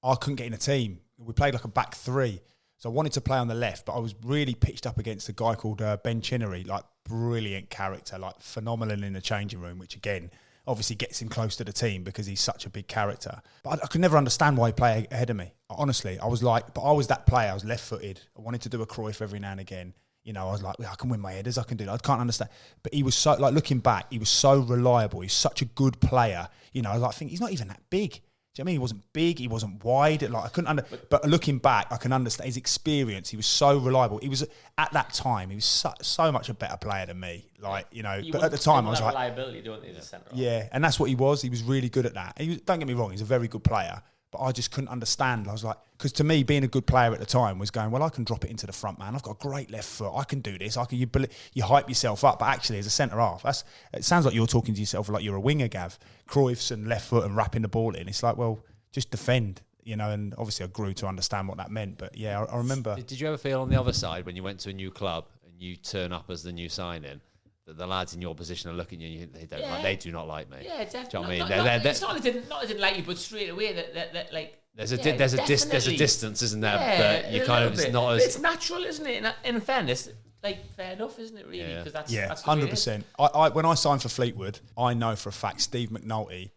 I couldn't get in a team. We played like a back three. So I wanted to play on the left, but I was really pitched up against a guy called Ben Chinnery, like brilliant character, like phenomenal in the changing room, which again obviously gets him close to the team because he's such a big character. But I could never understand why he played ahead of me. Honestly, I was like, but I was that player. I was left-footed. I wanted to do a Cruyff every now and again. You know, I was like, I can win my headers. I can do that. I can't understand. But he was so, like, looking back, he was so reliable. He's such a good player. You know, I was like, he's not even that big. Do you know what I mean? He wasn't big. He wasn't wide. Like, I couldn't but looking back, I can understand his experience. He was so reliable. He was, at that time, he was so much a better player than me. Like, you know, but at the time I was like, reliability, don't you, as a centre half? Yeah, and that's what he was. He was really good at that. Don't get me wrong, he's a very good player. But I just couldn't understand. I was like, because to me, being a good player at the time was going, well, I can drop it into the front man. I've got a great left foot. I can do this. You hype yourself up. But actually, as a centre half, it sounds like you're talking to yourself like you're a winger, Gav. Cruyff's and left foot and wrapping the ball in. It's like, well, just defend, you know. And obviously, I grew to understand what that meant. But yeah, I remember. Did you ever feel on the other side when you went to a new club and you turn up as the new signing, that the lads in your position are looking at you and they do not like me? Yeah, definitely. Do you know what I mean? It's not they didn't like you, but straight away that like. There's a distance, isn't there? That you kind of, it's not as... It's natural, isn't it? In fairness, like, fair enough, isn't it, really? Because that's 100%. I when I signed for Fleetwood, I know for a fact Steve McNulty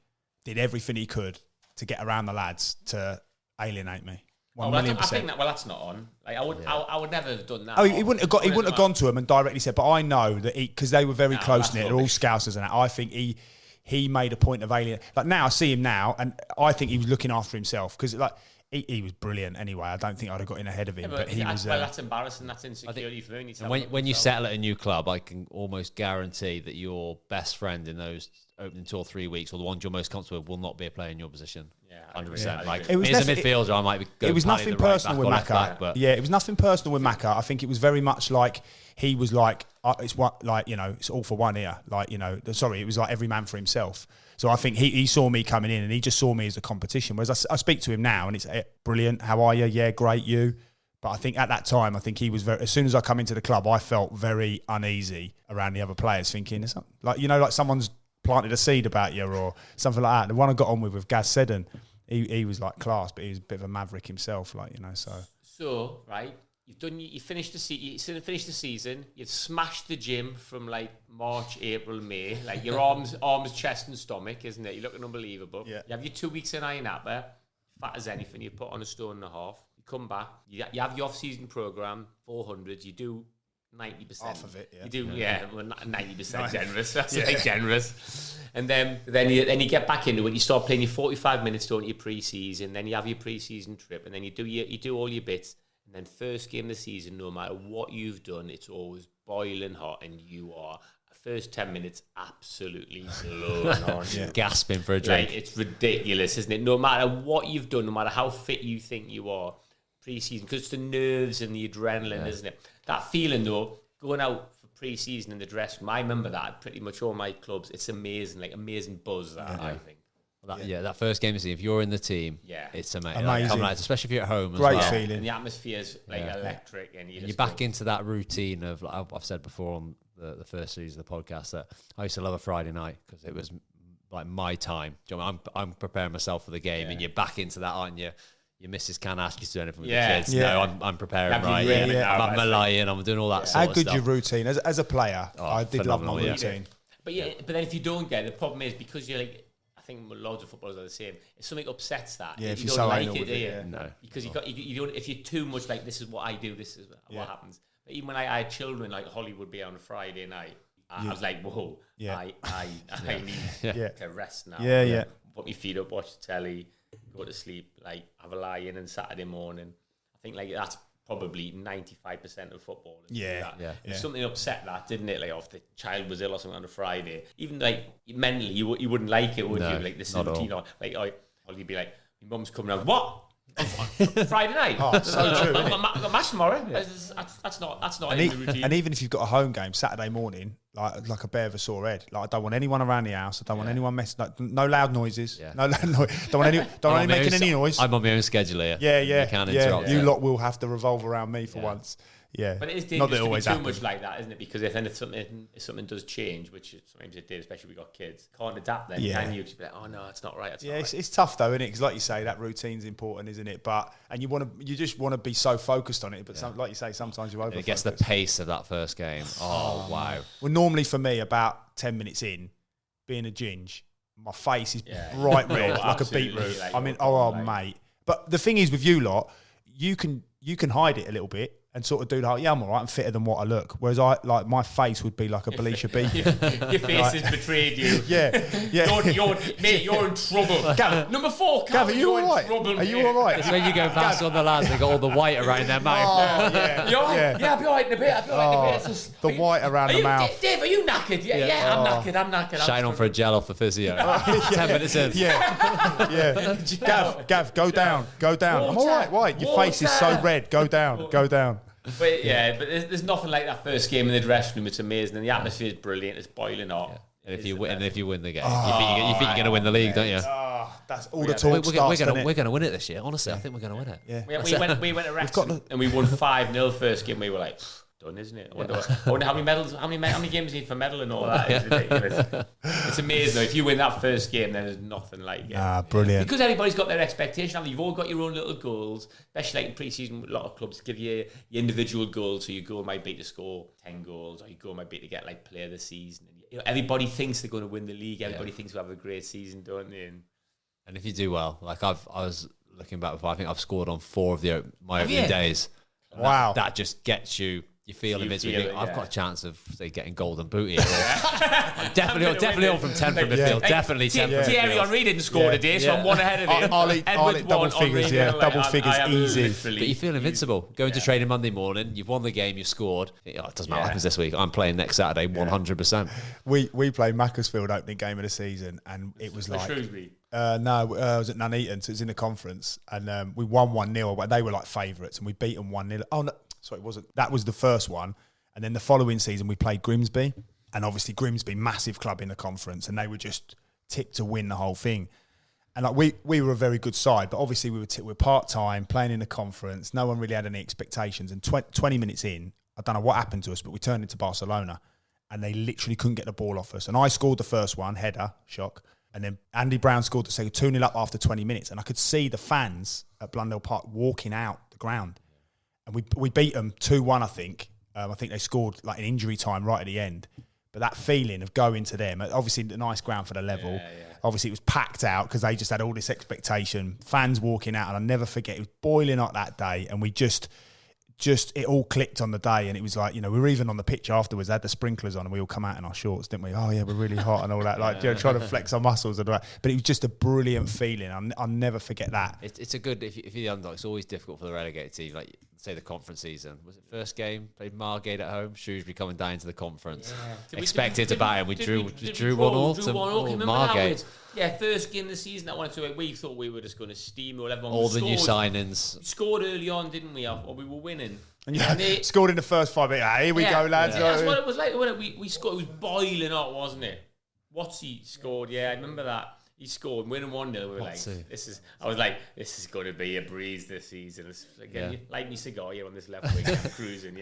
did everything he could to get around the lads to alienate me. 1,000,000%. I think that's not on. Like, I would never have done that. Oh, he wouldn't have gone to him and directly said, but I know that because they were very close-knit, they're all Scousers and that. I think he made a point of alien. Like, now I see him now, and I think he was looking after himself because, like, he was brilliant anyway. I don't think I'd have got in ahead of him, but he was. Well, that's embarrassing. That's insecurity for me. When you settle at a new club, I can almost guarantee that your best friend in those opening 2 or 3 weeks, or the ones you're most comfortable with, will not be a player in your position. Yeah, 100%. Like, me as a midfielder, I might be. It was nothing personal with Macca. But yeah, it was nothing personal with Macca. I think it was very much like he was like, it's what, like, you know, it's all for one here. Like, you know, sorry, it was like every man for himself. So I think he saw me coming in and he just saw me as a competition. Whereas I speak to him now and it's brilliant. How are you? Yeah, great. You. But I think at that time, I think he was very. As soon as I come into the club, I felt very uneasy around the other players, thinking it's like, you know, like someone's planted a seed about you or something like that. The one I got on with Gaz Seddon, he was like class, but he was a bit of a maverick himself, like, you know. So right. You finished the season. You've smashed the gym from like March, April, May. Like your arms, chest, and stomach, isn't it? You're looking unbelievable. Yeah. You have your 2 weeks in Iron Apple, fat as anything. You put on 1.5 stone. You come back. You have your off-season program, 400. You do 90%. Half of it. Yeah. You do, well, 90% generous. That's like generous. And then you get back into it. You start playing your 45 minutes, don't you, pre-season. Then you have your pre-season trip, and then you do all your bits. And then first game of the season, no matter what you've done, it's always boiling hot, and you are first 10 minutes absolutely blown on, gasping for a drink. Like, it's ridiculous, isn't it? No matter what you've done, no matter how fit you think you are, pre-season, because it's the nerves and the adrenaline, isn't it? That feeling though, going out for pre-season in the dressing room, I remember that at pretty much all my clubs. It's amazing, like amazing buzz. I think. That first game, if you're in the team, it's amazing. Like, coming out, especially if you're at home. Great as well. feeling. And the atmosphere's like electric, and you're back into that routine of. Like I've said before on the first series of the podcast that I used to love a Friday night because it was like my time. Do you know what I mean? I'm preparing myself for the game, and you're back into that, aren't you? Your missus can't ask you to do anything with the kids. Yeah. No, I'm preparing, right? I'm lying. I'm doing all that sort of stuff. How good your routine as a player? I did love my routine. But then if you don't get it, the problem is because you're like. I think loads of footballers are the same. If something upsets that, if you don't so like it, do you? No, because you don't. If you're too much like this is what I do, this is what happens. But even when I had children, like Holly would be on a Friday night, I was like, whoa, I need to rest now. Put my feet up, watch the telly, go to sleep, like have a lie in, and Saturday morning. I think like that's probably 95% of footballers. If something upset that, didn't it? Like if the child was ill or something on a Friday, even like mentally, you wouldn't like it, would you? Like this is routine. Like you'd be like, my mum's coming out. What? Friday night. Oh, so true. I've got a match tomorrow. That's not in the routine. And even if you've got a home game Saturday morning, like a bear of a sore head. Like I don't want anyone around the house. I don't want anyone messing. Like, no loud noises. No loud noise. Don't want any making any noise. I'm on my own schedule here. Yeah. You can't interrupt. You lot will have to revolve around me for once. Yeah. But it is dangerous to be too much like that, isn't it? Because if something does change, which sometimes it did, especially if we got kids, can't adapt then, can you? Just be like, oh no, it's not right. It's tough though, isn't it? Because like you say, that routine's important, isn't it? And you just want to be so focused on it. But like you say, sometimes you over. It gets the pace of that first game. Oh wow. Well, normally for me, about 10 minutes in, being a ginge, my face is bright red like a beetroot. Like, I mean, mate. But the thing is with you lot, you can hide it a little bit and sort of do like, I'm all right, I'm fitter than what I look. Whereas my face would be like a Belisha beacon. Your face has betrayed you. Yeah. You're in trouble. Gav, Number 4, Gav, are you all right? Are you all right? It's when you go past all the lads, they got all the white around their mouth. I'll be all right in a bit. The white around the mouth. Dave, are you knackered? Yeah, I'm knackered. Shine on for a gel off the physio. 10 minutes in. Yeah. Gav, go down. I'm all right. Why? Your face is so red. Go down. But there's nothing like that first game in the dressing room. It's amazing, and the atmosphere is brilliant. It's boiling hot. Yeah. And if you win the game, you think you're going to win the league, don't you? That's all the talk starts. We're going to win it this year. Honestly, I think we're going to win it. Yeah. We went to Wrexham and we won 5-0 first game. We were like, done, isn't it? I wonder how many medals, how many games you need for medal and all that. It's ridiculous. It's amazing though. If you win that first game, then there's nothing like it. Brilliant. Because everybody's got their expectation. You've all got your own little goals, especially like in pre-season. A lot of clubs give you your individual goals. So your goal might be to score 10 goals, or your goal might be to get like player of the season. And, everybody thinks they're going to win the league. Everybody thinks we'll have a great season, don't they? And if you do well, like I was looking back before, I think I've scored on 4 of my opening days. Wow. That just gets you. You feel invincible. I've got a chance of say getting golden boot here. I'm definitely on from 10 from midfield. Definitely 10 from midfield. Thierry Henry didn't score today, so I'm one ahead of him. I'll eat double figures. Double figures easy. But you feel invincible. Going to training Monday morning, you've won the game, you've scored. It doesn't matter what happens this week. I'm playing next Saturday 100%. We played Macclesfield opening game of the season, and it was like Shrewsbury. No, it was at Nuneaton, so it was in the conference, and we won 1-0, but they were like favourites, and we beat them 1-0. Oh no, sorry, it wasn't. That was the first one, and then the following season we played Grimsby, and obviously Grimsby, massive club in the conference, and they were just tipped to win the whole thing. And like we were a very good side, but obviously we were part time playing in the conference. No one really had any expectations, and 20 minutes in, I don't know what happened to us, but we turned into Barcelona, and they literally couldn't get the ball off us. And I scored the first one, header, shock. And then Andy Brown scored the second, 2-0 up after 20 minutes. And I could see the fans at Blundell Park walking out the ground. And we beat them 2-1, I think. I think they scored like an injury time right at the end. But that feeling of going to them, obviously the nice ground for the level. Yeah. Obviously it was packed out because they just had all this expectation. Fans walking out. And I'll never forget, it was boiling hot that day. And we just it all clicked on the day, and it was like, we were even on the pitch afterwards, they had the sprinklers on, and we all come out in our shorts, didn't we? Oh yeah, we're really hot and all that, like trying to flex our muscles and all that. But it was just a brilliant feeling. I'll never forget that. It's a good, if you're the underdog, it's always difficult for the relegated team, like say the conference season. Was it first game, played Margate at home, Shrewsbury coming down to the conference. Expected to batter, we drew 1-0 to Margate. First game of the season, that one. So we thought we were just going to steamroll everyone. All the new signings. We scored early on, didn't we? Or we were winning. And they scored in the first 5 minutes. Here we go, lads. Yeah, that's what it was like. When we scored, it was boiling hot, wasn't it? He scored. Yeah, I remember that. He scored, winning 1-0. We were like, this is going to be a breeze this season. Light me cigar here on this left wing, I'm cruising,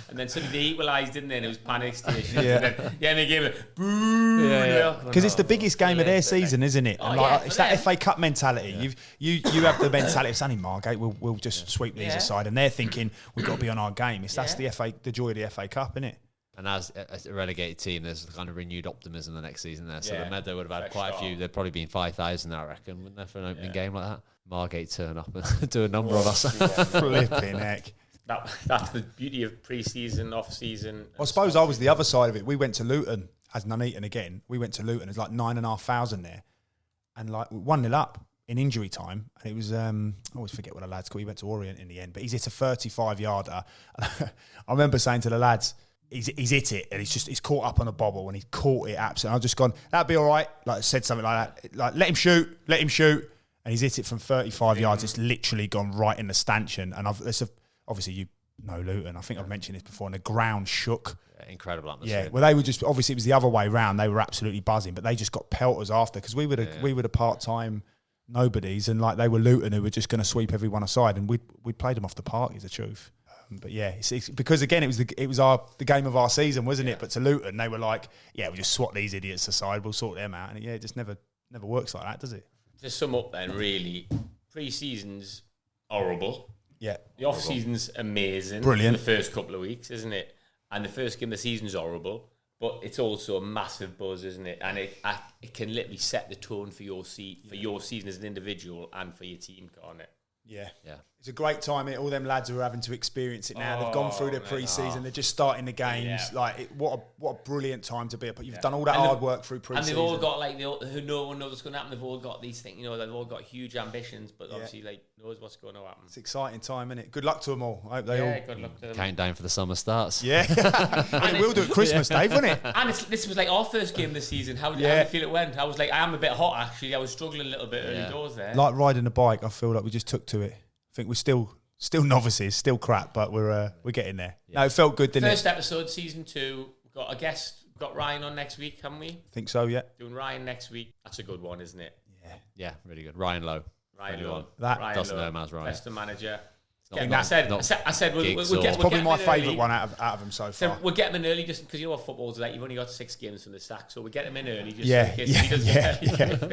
And then suddenly they equalised, didn't they? And it was panic station. And they gave it boo. Because it's the biggest game of their season, isn't it? And it's that FA Cup mentality. You have the mentality of saying, Margate, we'll just sweep these aside, and they're thinking we've got to be on our game. That's the joy of the FA Cup, isn't it? And as a relegated team, there's kind of renewed optimism the next season there. So the Meadow would have had quite a few. There'd probably been 5,000, I reckon, wouldn't there, for an opening game like that? Margate turn up and do a number on us. Flipping heck. That's the beauty of pre-season, off-season. I suppose I was the other side of it. We went to Luton, as Nuneaton again. We went to Luton. There's like 9,500 there. And like 1-0 up in injury time. And it was, I always forget what the lad's called. He went to Orient in the end. But he's hit a 35-yarder. I remember saying to the lads, He's hit it, and he's caught up on a bobble, and he's caught it absolutely. I've just gone, that'd be all right. Like, said something like that, like let him shoot, and he's hit it from 35 yards. It's literally gone right in the stanchion, and obviously you know Luton. I think I've mentioned this before, and the ground shook. Incredible atmosphere. Yeah, well, they were just obviously it was the other way round. They were absolutely buzzing, but they just got pelters after because we were the part-time nobodies, and like they were Luton who were just going to sweep everyone aside, and we played them off the park. Is the truth. But yeah, it's because again, it was the game of our season, wasn't it? But to Luton, they were like, yeah, we'll just swat these idiots aside, we'll sort them out, and it just never works like that, does it? To sum up, then, really, pre-season's horrible. Yeah, the off-season's amazing. Brilliant. The first couple of weeks, isn't it? And the first game of the season's horrible, but it's also a massive buzz, isn't it? And it can literally set the tone for your season as an individual and for your team, can't it? Yeah. It's a great time. All them lads who are having to experience it now. They've gone through their pre-season. They're just starting the games. Yeah. What a brilliant time to be. You've done all that hard work through pre-season. And they've all got who no one knows what's going to happen. They've all got these things. They've all got huge ambitions, but obviously knows what's going to happen. It's an exciting time, isn't it? Good luck to them all. I hope they all. Good luck to them. Countdown for the summer starts. Yeah, and we'll do it Christmas, Dave, won't it? And this was our first game of the season. How did you feel it went? I was I am a bit hot actually. I was struggling a little bit early doors there. Like riding a bike, I feel like we just took to it. I think we're still novices, still crap, but we're getting there. Yeah. No, it felt good, didn't First episode, season 2. We've got a guest. We've got Ryan on next week, haven't we? I think so, yeah. Doing Ryan next week. That's a good one, isn't it? Yeah, really good. Ryan Lowe. Ryan Lowe. That doesn't know him as Ryan. Leicester manager. I said we'll get probably my favourite early. one out of them so far. We'll get him in early just because what football's like. You've only got 6 games from the sack, so we'll get him in early just in case he doesn't.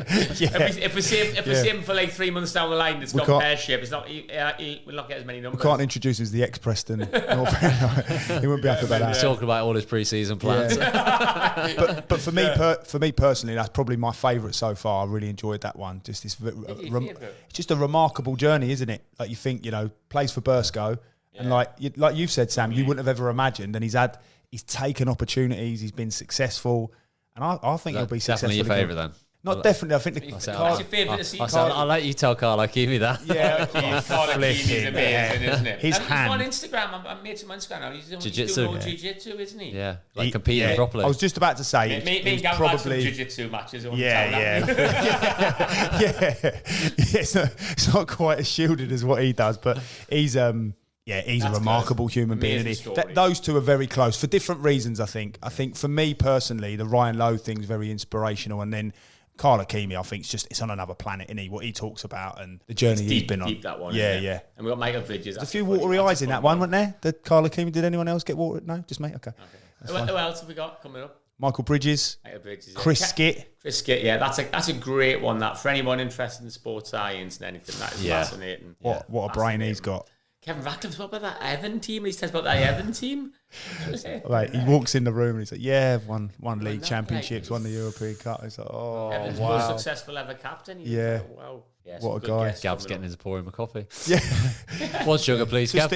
If we see him for 3 months down the line, it's got pear-shaped. It's not. We'll not get as many numbers. We can't introduce him as the ex-Preston. He wouldn't be happy about that. He's talking about all his pre-season plans. Yeah. but for me personally, that's probably my favourite so far. I really enjoyed that one. Just this, it's just a remarkable journey, isn't it? Like you think, plays for Burscough, and like you've said, Sam, you wouldn't have ever imagined. And he's taken opportunities. He's been successful, and I think he'll be successful. Definitely your favourite then. Not definitely. I think that's your favourite to see. I'll let you tell Carlo Keamy that. Yeah, Carlo Keamy's amazing, isn't it? His hand. He's on Instagram. I'm mate to him on Instagram now. He's doing jiu-jitsu, isn't he? Yeah, competing properly. I was just about to say, me and Gav had some jiu-jitsu matches. Yeah. It's not quite as shielded as what he does, but he's a remarkable human being. Those two are very close for different reasons, I think. I think for me personally, the Ryan Lowe thing's very inspirational, and then Carlo Keamy, I think it's on another planet, isn't he? What he talks about and the journey he's been on. Deep that one. Yeah. And we got Michael Bridges. There's a few watery eyes in that one, weren't there? Did Carlo Keamy? Did anyone else get water? No, just me. Okay. Who else have we got coming up? Michael Bridges. Chris Skitt. Chris Skitt, that's a great one. That for anyone interested in sports science and anything, that is fascinating. What a brain he's got. Kevin Ratcliffe's what about that Everton team? He tells about that Everton team. Right, he walks in the room and he's like, won league championships, won the European Cup. He's like, Everton's most successful ever captain. Wow. Yeah, what a guy. Gav's getting his pour him a coffee. Yeah. 1 sugar, please, Gav.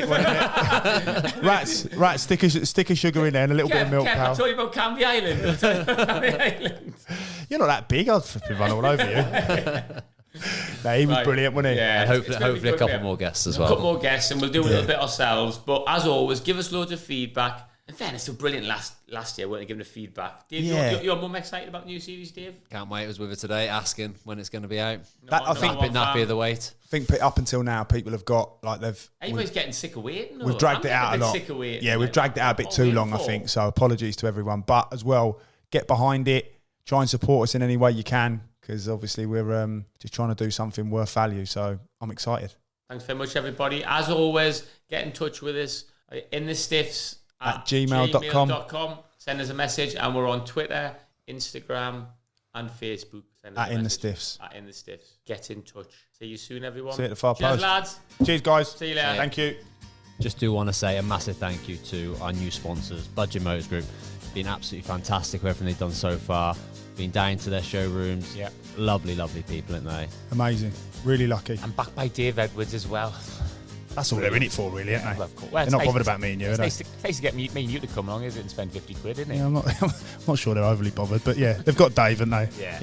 Rats, stick a sugar in there and a little bit of milk, pal. I told you about Canby Island. You're not that big. I'll flipping run all over you. No, he was brilliant, wasn't he? Yeah, and hopefully a couple more guests as well. A couple more guests, and we'll do a little bit ourselves. But as always, give us loads of feedback. In fairness, they were brilliant last year, weren't they, giving the feedback? Dave, you're more excited about the new series, Dave? Can't wait. I was with her today asking when it's going to be out. I think a bit nappy of the wait. I think up until now, people have got everybody's getting sick of waiting. We've dragged it out a lot. We've dragged it out a bit too long, I think. So apologies to everyone, but as well, get behind it. Try and support us in any way you can, because obviously we're just trying to do something worth value. So I'm excited. Thanks very much, everybody. As always, get in touch with us in the stiffs at gmail.com. Send us a message, and we're on Twitter, Instagram, and Facebook. At In the Stiffs. At In the Stiffs. Get in touch. See you soon, everyone. See you at the far post. Cheers, lads. Cheers, guys. See you later. Thank you. Just do want to say a massive thank you to our new sponsors, Budget Motors Group. Been absolutely fantastic with everything they've done so far. Been down to their showrooms. Yeah. Lovely people, aren't they? Amazing. Really lucky. And backed by Dave Edwards as well. That's all they're in it for, really, aren't they? Well, of course. They're not bothered about me and you, are they? It's nice to get me and you to come along, isn't it, and spend 50 quid, isn't it? Yeah, I'm not sure they're overly bothered, but yeah, they've got Dave, haven't they? Yeah.